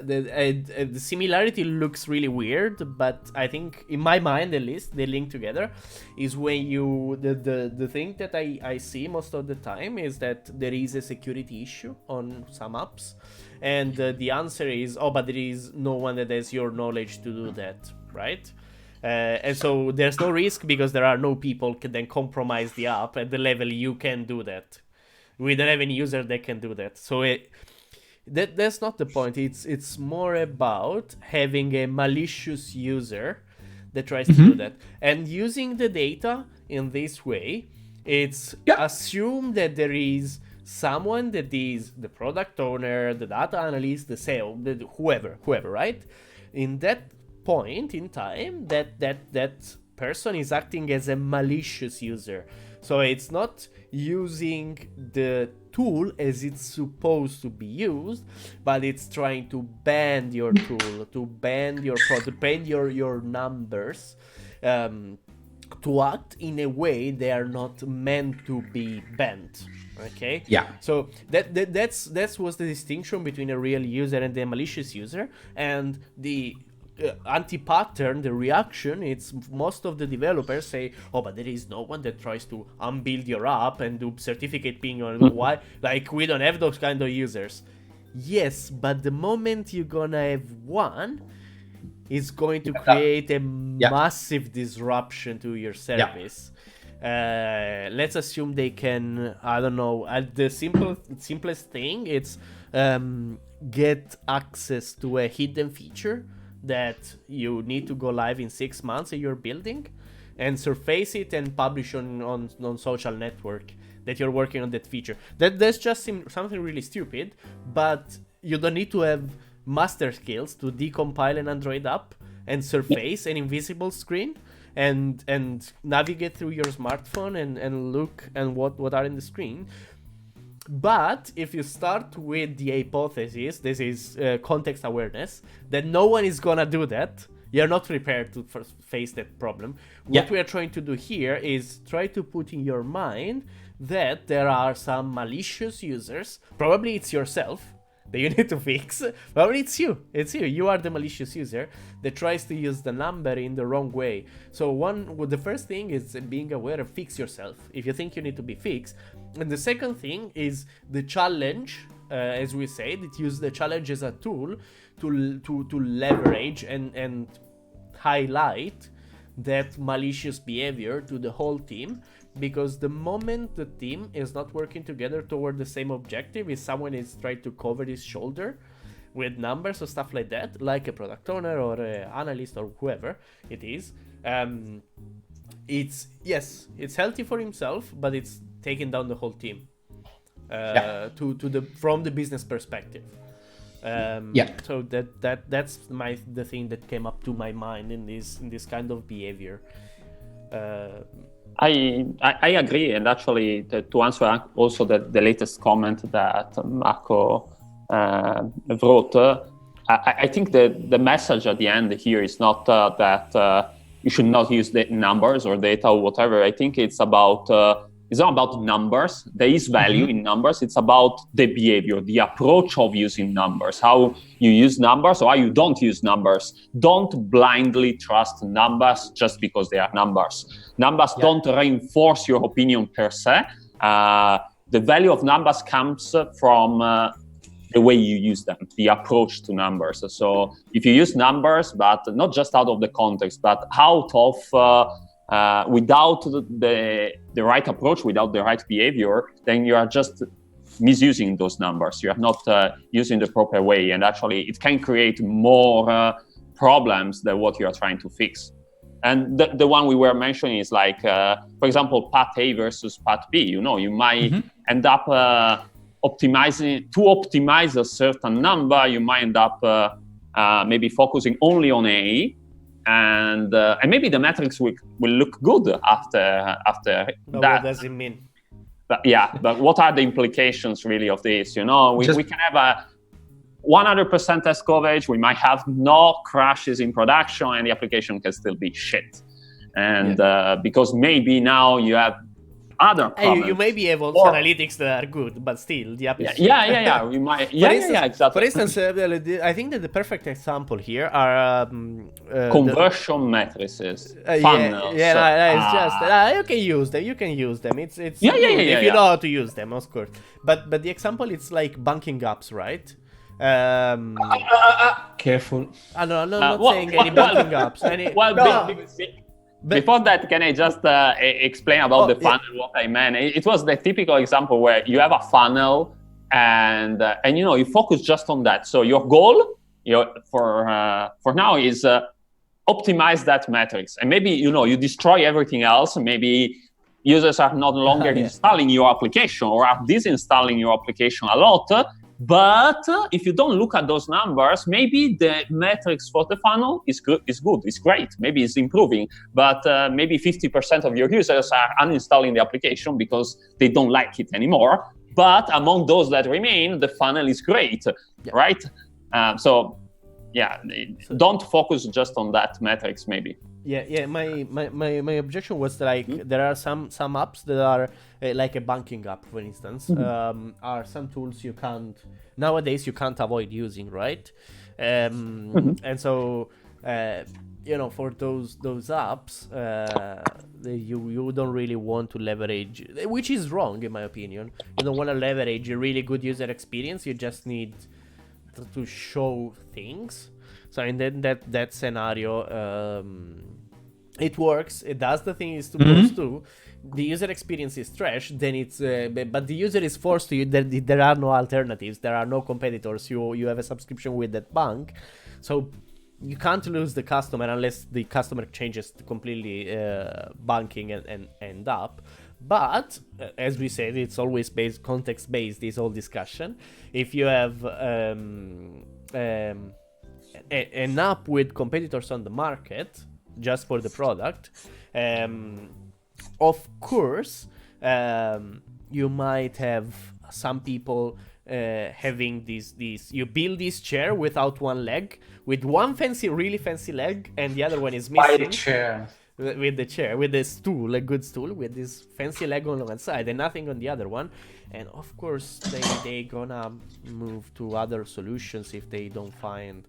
The similarity looks really weird, but I think in my mind at least they link together. Is when you the thing that I see most of the time is that there is a security issue on some apps, and the answer is, but there is no one that has your knowledge to do that, right? And so there's no risk because there are no people can then compromise the app at the level you can do that. We don't have any user that can do that. So that's not the point. It's more about having a malicious user that tries to do that. And using the data in this way, it's assume that there is someone that is the product owner, the data analyst, the sales, whoever, right? In that point in time, that person is acting as a malicious user. So it's not using the tool as it's supposed to be used, but it's trying to bend your tool, to bend your product, bend your numbers, to act in a way they are not meant to be bent. Okay. Yeah. So that's what's the distinction between a real user and a malicious user, and the anti-pattern, the reaction, it's most of the developers say, but there is no one that tries to unbuild your app and do certificate ping on why, like we don't have those kind of users. Yes, but the moment you're gonna have one, it's going to create a massive disruption to your service. Let's assume they can, I don't know, the simplest thing, it's get access to a hidden feature that you need to go live in 6 months in your building, and surface it and publish on social network that you're working on that feature. That's just something really stupid, but you don't need to have master skills to decompile an Android app and surface an invisible screen and navigate through your smartphone and look and what are in the screen. But if you start with the hypothesis, this is context awareness, that no one is gonna do that, You're not prepared to face that problem. Yeah. What we are trying to do here is try to put in your mind that there are some malicious users. Probably it's yourself that you need to fix. Probably it's you. You are the malicious user that tries to use the number in the wrong way. So the first thing is being aware of fix yourself if you think you need to be fixed. And the second thing is the challenge, as we said, use the challenge as a tool to leverage and highlight that malicious behavior to the whole team. Because the moment the team is not working together toward the same objective, if someone is trying to cover his shoulder with numbers or stuff like that, like a product owner or an analyst or whoever it is, it's healthy for himself, but it's taking down the whole team from the business perspective. So that's the thing that came up to my mind in this kind of behavior. I agree, and actually to answer also the latest comment that Marco wrote, I think the message at the end here is not that you should not use the numbers or data or whatever. I think it's about it's not about numbers. There is value in numbers. It's about the behavior, the approach of using numbers, how you use numbers or how you don't use numbers. Don't blindly trust numbers just because they are numbers. Numbers don't reinforce your opinion per se. The value of numbers comes from the way you use them, the approach to numbers. So if you use numbers, but not just out of the context, but out of without the right approach, without the right behavior, then you are just misusing those numbers. You are not using the proper way, and actually it can create more problems than what you are trying to fix. And the one we were mentioning is like, for example, path A versus path B. You know, you might end up optimizing to optimize a certain number. You might end up maybe focusing only on A. And maybe the metrics will look good after that. What does it mean? But what are the implications really of this? You know, we can have a 100% test coverage. We might have no crashes in production, and the application can still be shit. And because maybe now you have other problems. You maybe have also analytics that are good, but still the application. We might. Exactly. For instance, I think that the perfect example here are conversion matrices, funnels. It's just you can use them. It's if you know how to use them, of course. But the example, it's like banking apps, right? Careful. I'm not saying any banking apps. Before that, can I just explain about the funnel? What I meant, it was the typical example where you have a funnel, and you know, you focus just on that. So your goal, for now, is optimize that metrics, and maybe you destroy everything else. Maybe users are no longer installing your application or are disinstalling your application a lot. But if you don't look at those numbers, maybe the metrics for the funnel is good, it's great, maybe it's improving, but maybe 50% of your users are uninstalling the application because they don't like it anymore. But among those that remain, the funnel is great, right? Don't focus just on that metrics, maybe. My objection was like there are some apps that are like a banking app, for instance, are some tools nowadays you can't avoid using, right? And so for those apps, you don't really want to leverage, which is wrong in my opinion. You don't want to leverage a really good user experience. You just need to show things. So in that scenario, it works. It does the thing it's supposed to. The user experience is trash. Then it's but the user is forced to. There are no alternatives. There are no competitors. You have a subscription with that bank, so you can't lose the customer unless the customer changes to completely banking and up. But as we said, it's always context based. This whole discussion. If you have an app with competitors on the market just for the product, of course, you might have some people having these you build this chair without one leg, with one really fancy leg, and the other one is By missing. the chair. With the chair, with the stool, a good stool, with this fancy leg on one side and nothing on the other one. And of course, they gonna move to other solutions if they don't find.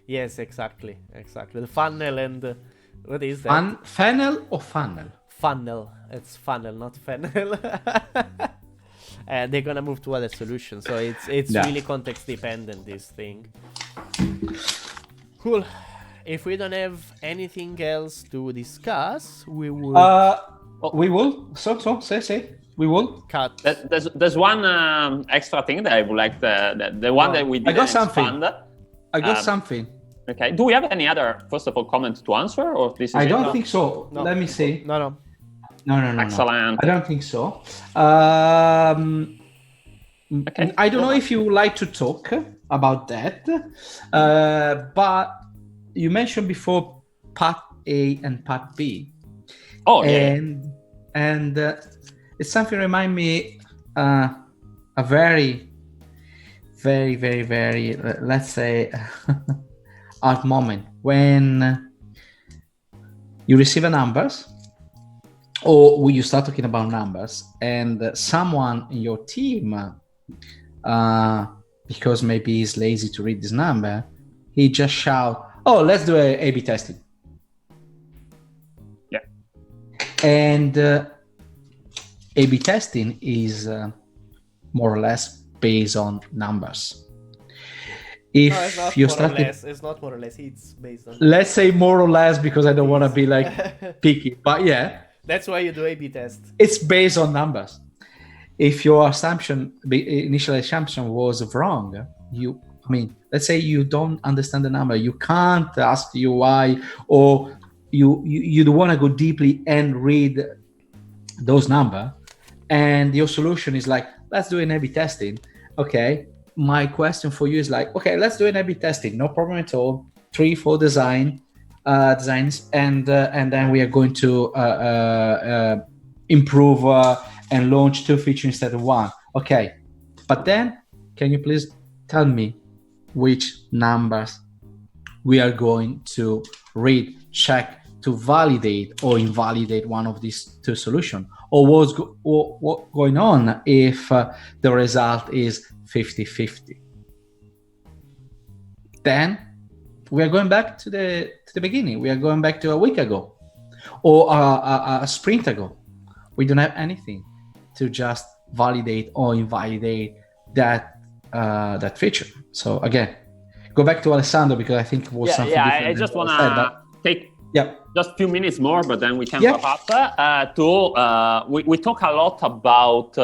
Yes, exactly. The funnel and what is that? Funnel or funnel? Funnel. It's funnel, not fennel. And they're gonna move to other solutions. So it's really context dependent, this thing. Cool. If we don't have anything else to discuss, we will we will. So say. We will cut. There's one extra thing that I would like the one that we didn't expand. I got something. Okay. Do we have any other, first of all, comment to answer, or this is? I don't think so. No. Let me see. No. Excellent. I don't think so. Okay. I don't know if you would like to talk about that, but you mentioned before part A and part B. Oh, yeah. And it's something remind me a very, very, very, very, let's say, hard moment when you receive a numbers, or when you start talking about numbers, and someone in your team, because maybe he's lazy to read this number, he just shout, "Oh, let's do a A/B testing." Yeah. And A/B testing is more or less based on numbers. If you start, it's not more or less. It's based on. Let's say more or less, because I don't want to be like picky, but yeah. That's why you do A/B test. It's based on numbers. If your initial assumption was wrong, let's say you don't understand the number, you can't ask the UI, or you don't want to go deeply and read those numbers, and your solution is like, let's do an A/B testing. Okay, my question for you is like, okay, let's do an A/B testing, no problem at all. 3-4 designs, and then we are going to improve and launch 2 features instead of 1. Okay, but then can you please tell me which numbers we are going to read, check to validate or invalidate one of these 2 solutions, or what's going on if the result is 50-50? Then we are going back to the beginning. We are going back to a week ago or a sprint ago. We don't have anything to just validate or invalidate that feature. So again, go back to Alessandro, because I think it was something different. I just want to take just a few minutes more, but then we can wrap up. We talk a lot about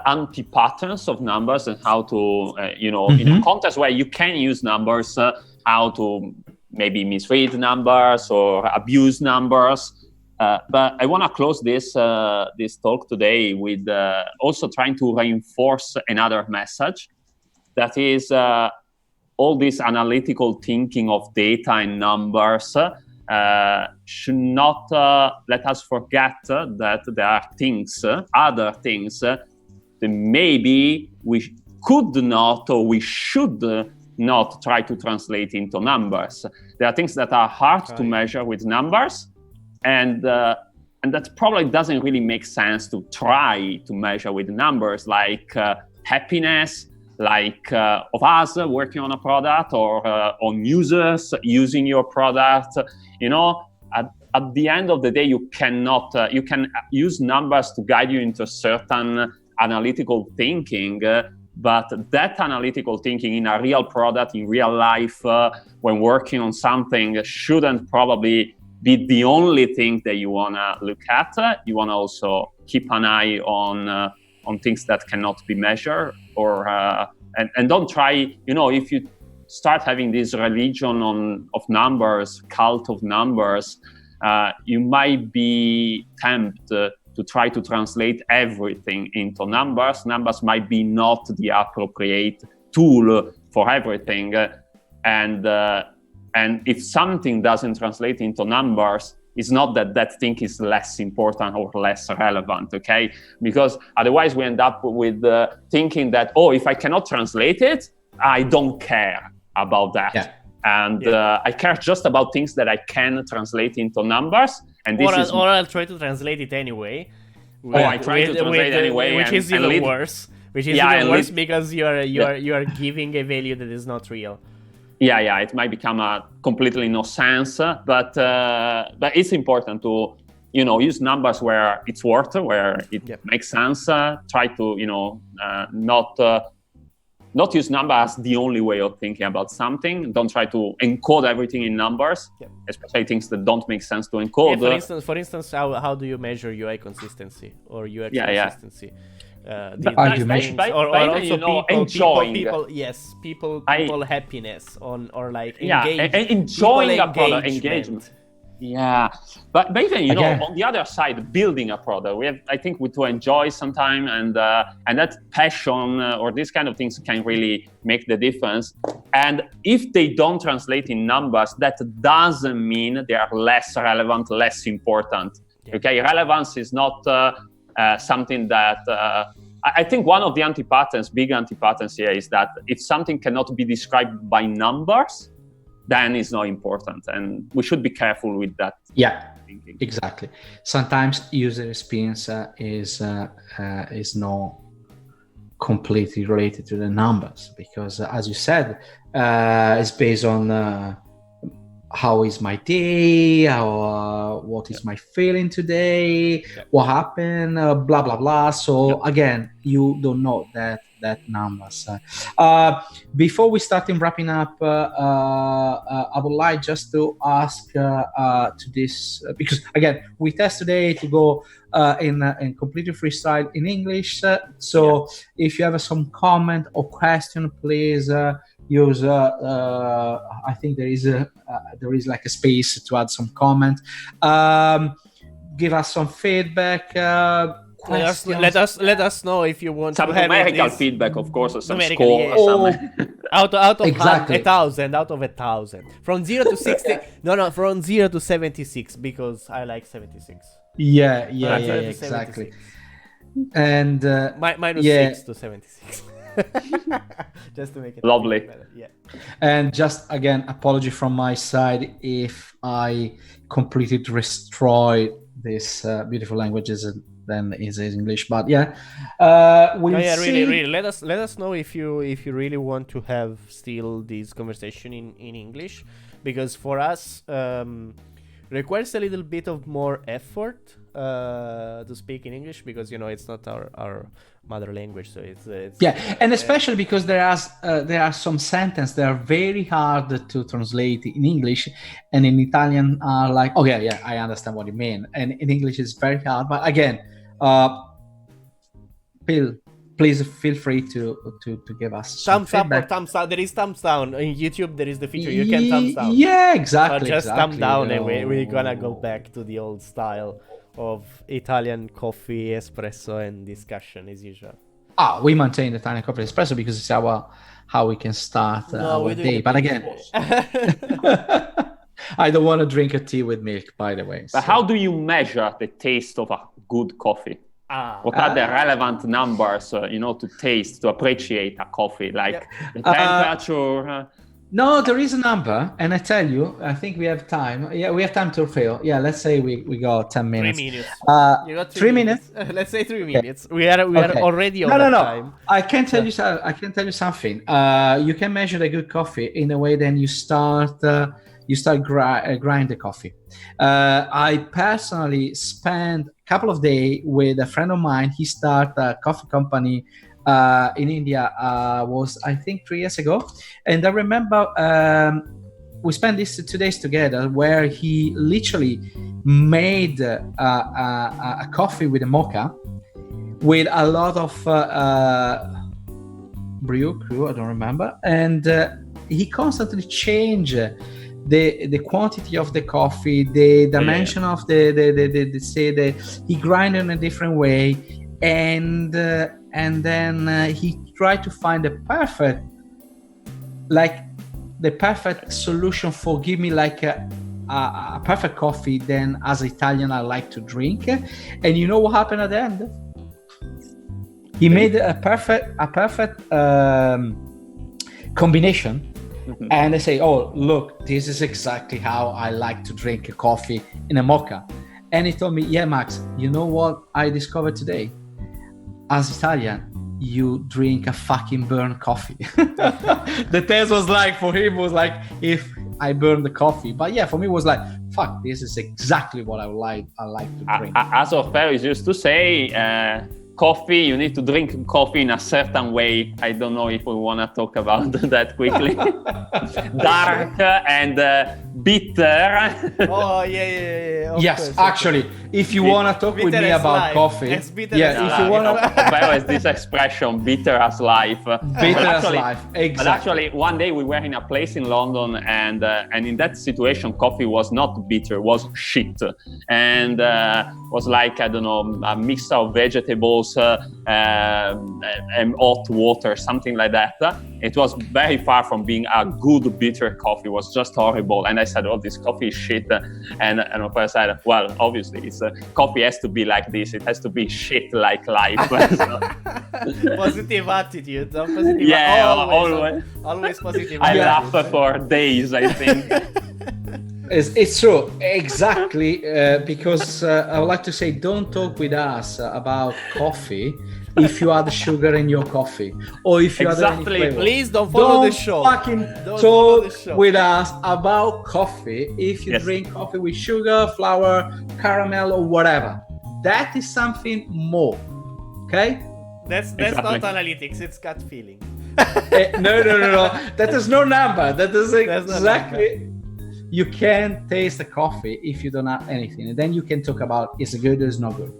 anti-patterns of numbers and how to, in a context where you can use numbers, how to maybe misread numbers or abuse numbers. But I want to close this talk today with also trying to reinforce another message, that is all this analytical thinking of data and numbers should not let us forget that there are other things that maybe we could not or we should not try to translate into numbers. There are things that are hard to measure with numbers, and that probably doesn't really make sense to try to measure with numbers, like happiness, like of us working on a product, or on users using your product. At the end of the day, you can use numbers to guide you into a certain analytical thinking, but that analytical thinking in a real product, in real life, when working on something, shouldn't probably be the only thing that you want to look at. You want to also keep an eye on things that cannot be measured, or and don't try, if you start having this religion of numbers, cult of numbers, you might be tempted to try to translate everything into numbers. Numbers might be not the appropriate tool for everything, and if something doesn't translate into numbers, it's not that that thing is less important or less relevant, okay? Because otherwise we end up with thinking that, oh, if I cannot translate it, I don't care about that. Yeah. And I care just about things that I can translate into numbers. And this or I'll try to translate it anyway. I try to translate anyway, which is even worse. Which is even worse because you are giving a value that is not real. Yeah, it might become a completely no sense, but it's important to use numbers where it's worth, where it makes sense. Try to not use numbers as the only way of thinking about something. Don't try to encode everything in numbers, especially things that don't make sense to encode. For instance, how do you measure UI consistency or UX consistency? People happiness or like enjoying a product, engagement. Yeah, but even on the other side, building a product, I think to enjoy sometime, and that passion or these kind of things can really make the difference. And if they don't translate in numbers, that doesn't mean they are less relevant, less important. Okay, relevance is not something that I think one of the big anti-patterns here is that if something cannot be described by numbers, then it's not important, and we should be careful with that. Yeah, exactly. Sometimes user experience is not completely related to the numbers, because as you said, it's based on how is my day, what is my feeling today, what happened, blah blah blah. So again, you don't know that numbers. Before we start wrapping up, I would like just to ask to this, because again, we test today to go in completely freestyle in English. So if you have some comment or question, please use. I think there is like a space to add some comment. Give us some feedback. Let us know if you want some to have numerical feedback, of course, or some numerical, score. Out of exactly. 1,000, out of 1,000, from 0 to 60. from 0 to 76, because I like 76. Yeah, exactly. 76. And minus 6 to 76. Just to make it lovely. Better. Yeah. And just again, apology from my side if I completely destroy this beautiful languages. Then is English, but really let us know if you really want to have still this conversation in English, because for us requires a little bit of more effort to speak in English, because it's not our mother language, so it's and especially because there are some sentences that are very hard to translate in English, and in Italian are like, I understand what you mean, and in English it's very hard. But again, please feel free to give us thumbs up or thumbs down. There is thumbs down in YouTube. There is the feature you can thumbs down. Yeah, exactly. So just thumb down, and we're gonna go back to the old style of Italian coffee, espresso, and discussion as usual. We maintain the Italian coffee espresso because it's how we can start our day. But again, I don't want to drink a tea with milk, by the way. But how do you measure the taste of a good coffee? What are the relevant numbers, to taste, to appreciate a coffee, like the temperature? No, there is a number, and I tell you, I think we have time. Yeah, we have time to fail. Yeah, let's say we got 10 minutes. 3 minutes. You got 3 minutes. Let's say 3 minutes. We are already on time. I can tell you something. You can measure a good coffee in a way. Then you start grind the coffee. I personally spent a couple of days with a friend of mine. He started a coffee company in India, was I think 3 years ago, and I remember we spent these 2 days together where he literally made a coffee with a mocha with a lot of brew, I don't remember, and he constantly changed the quantity of the coffee, the dimension of he grind in a different way, and then he tried to find the perfect solution for give me like a perfect coffee than as Italian I like to drink. And you know what happened at the end? He made a perfect combination. Mhm. And I say, oh, look, this is exactly how I like to drink a coffee in a mocha. And he told me, yeah, Max, you know what I discovered today? As Italian, you drink a fucking burnt coffee. The test was like, for him, was like, if I burn the coffee. But yeah, for me, it was like, fuck, this is exactly what I like to drink. As of Ferris used to say, coffee, you need to drink coffee in a certain way. I don't know if we want to talk about that quickly. Dark and bitter. Oh yeah. Of Yes, course, actually, if you want to talk with bitter me as about life. coffie, As bitter yeah, as if you want to, Ferris, this expression, bitter as life. bitter as life, But exactly. actually, one day we were in a place in London, and in that situation, coffee was not bitter, was shit, and was like, I don't know, a mix of vegetables and hot water, something like that. It was very far from being a good bitter coffee. It was just horrible. And I said, "Oh, this coffee is shit." And my friend said, "Well, obviously, coffee has to be like this. It has to be shit like life." Positive attitude. Positive Yeah, always positive I attitude. laughed for days, I think. It's true, exactly, because I would like to say, don't talk with us about coffee if you add sugar in your coffee, or if you add any Exactly. flavor. Please don't follow the show. Fucking Don't follow the talk show. with us about coffee if you Yes. drink coffee with sugar, flour, caramel, or whatever. That is something more. Okay? That's Exactly. not analytics. It's gut feeling. No. That is no number. That is That's not exactly. You can taste the coffee if you don't have anything, and then you can talk about is it good or is not good.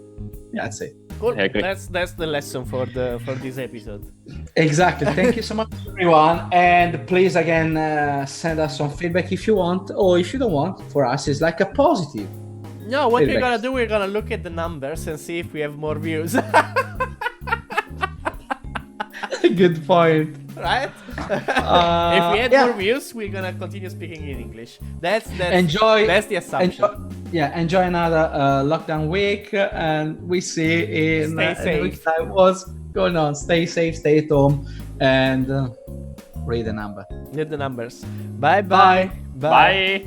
That's it. Cool. I agree. That's the lesson for this episode. Exactly. Thank you so much, everyone. And please, again, send us some feedback if you want, or if you don't want. For us, it's like a positive. No, what we're Feedback. gonna do, we're gonna look at the numbers and see if we have more views. Good point. Right? If we had more views, we're gonna continue speaking in English. That's Enjoy. That's the assumption. Enjoy another lockdown week, and we see in Stay a safe. week's time what's going on. Stay safe, stay at home, and read the number. Need the numbers. Bye. Bye.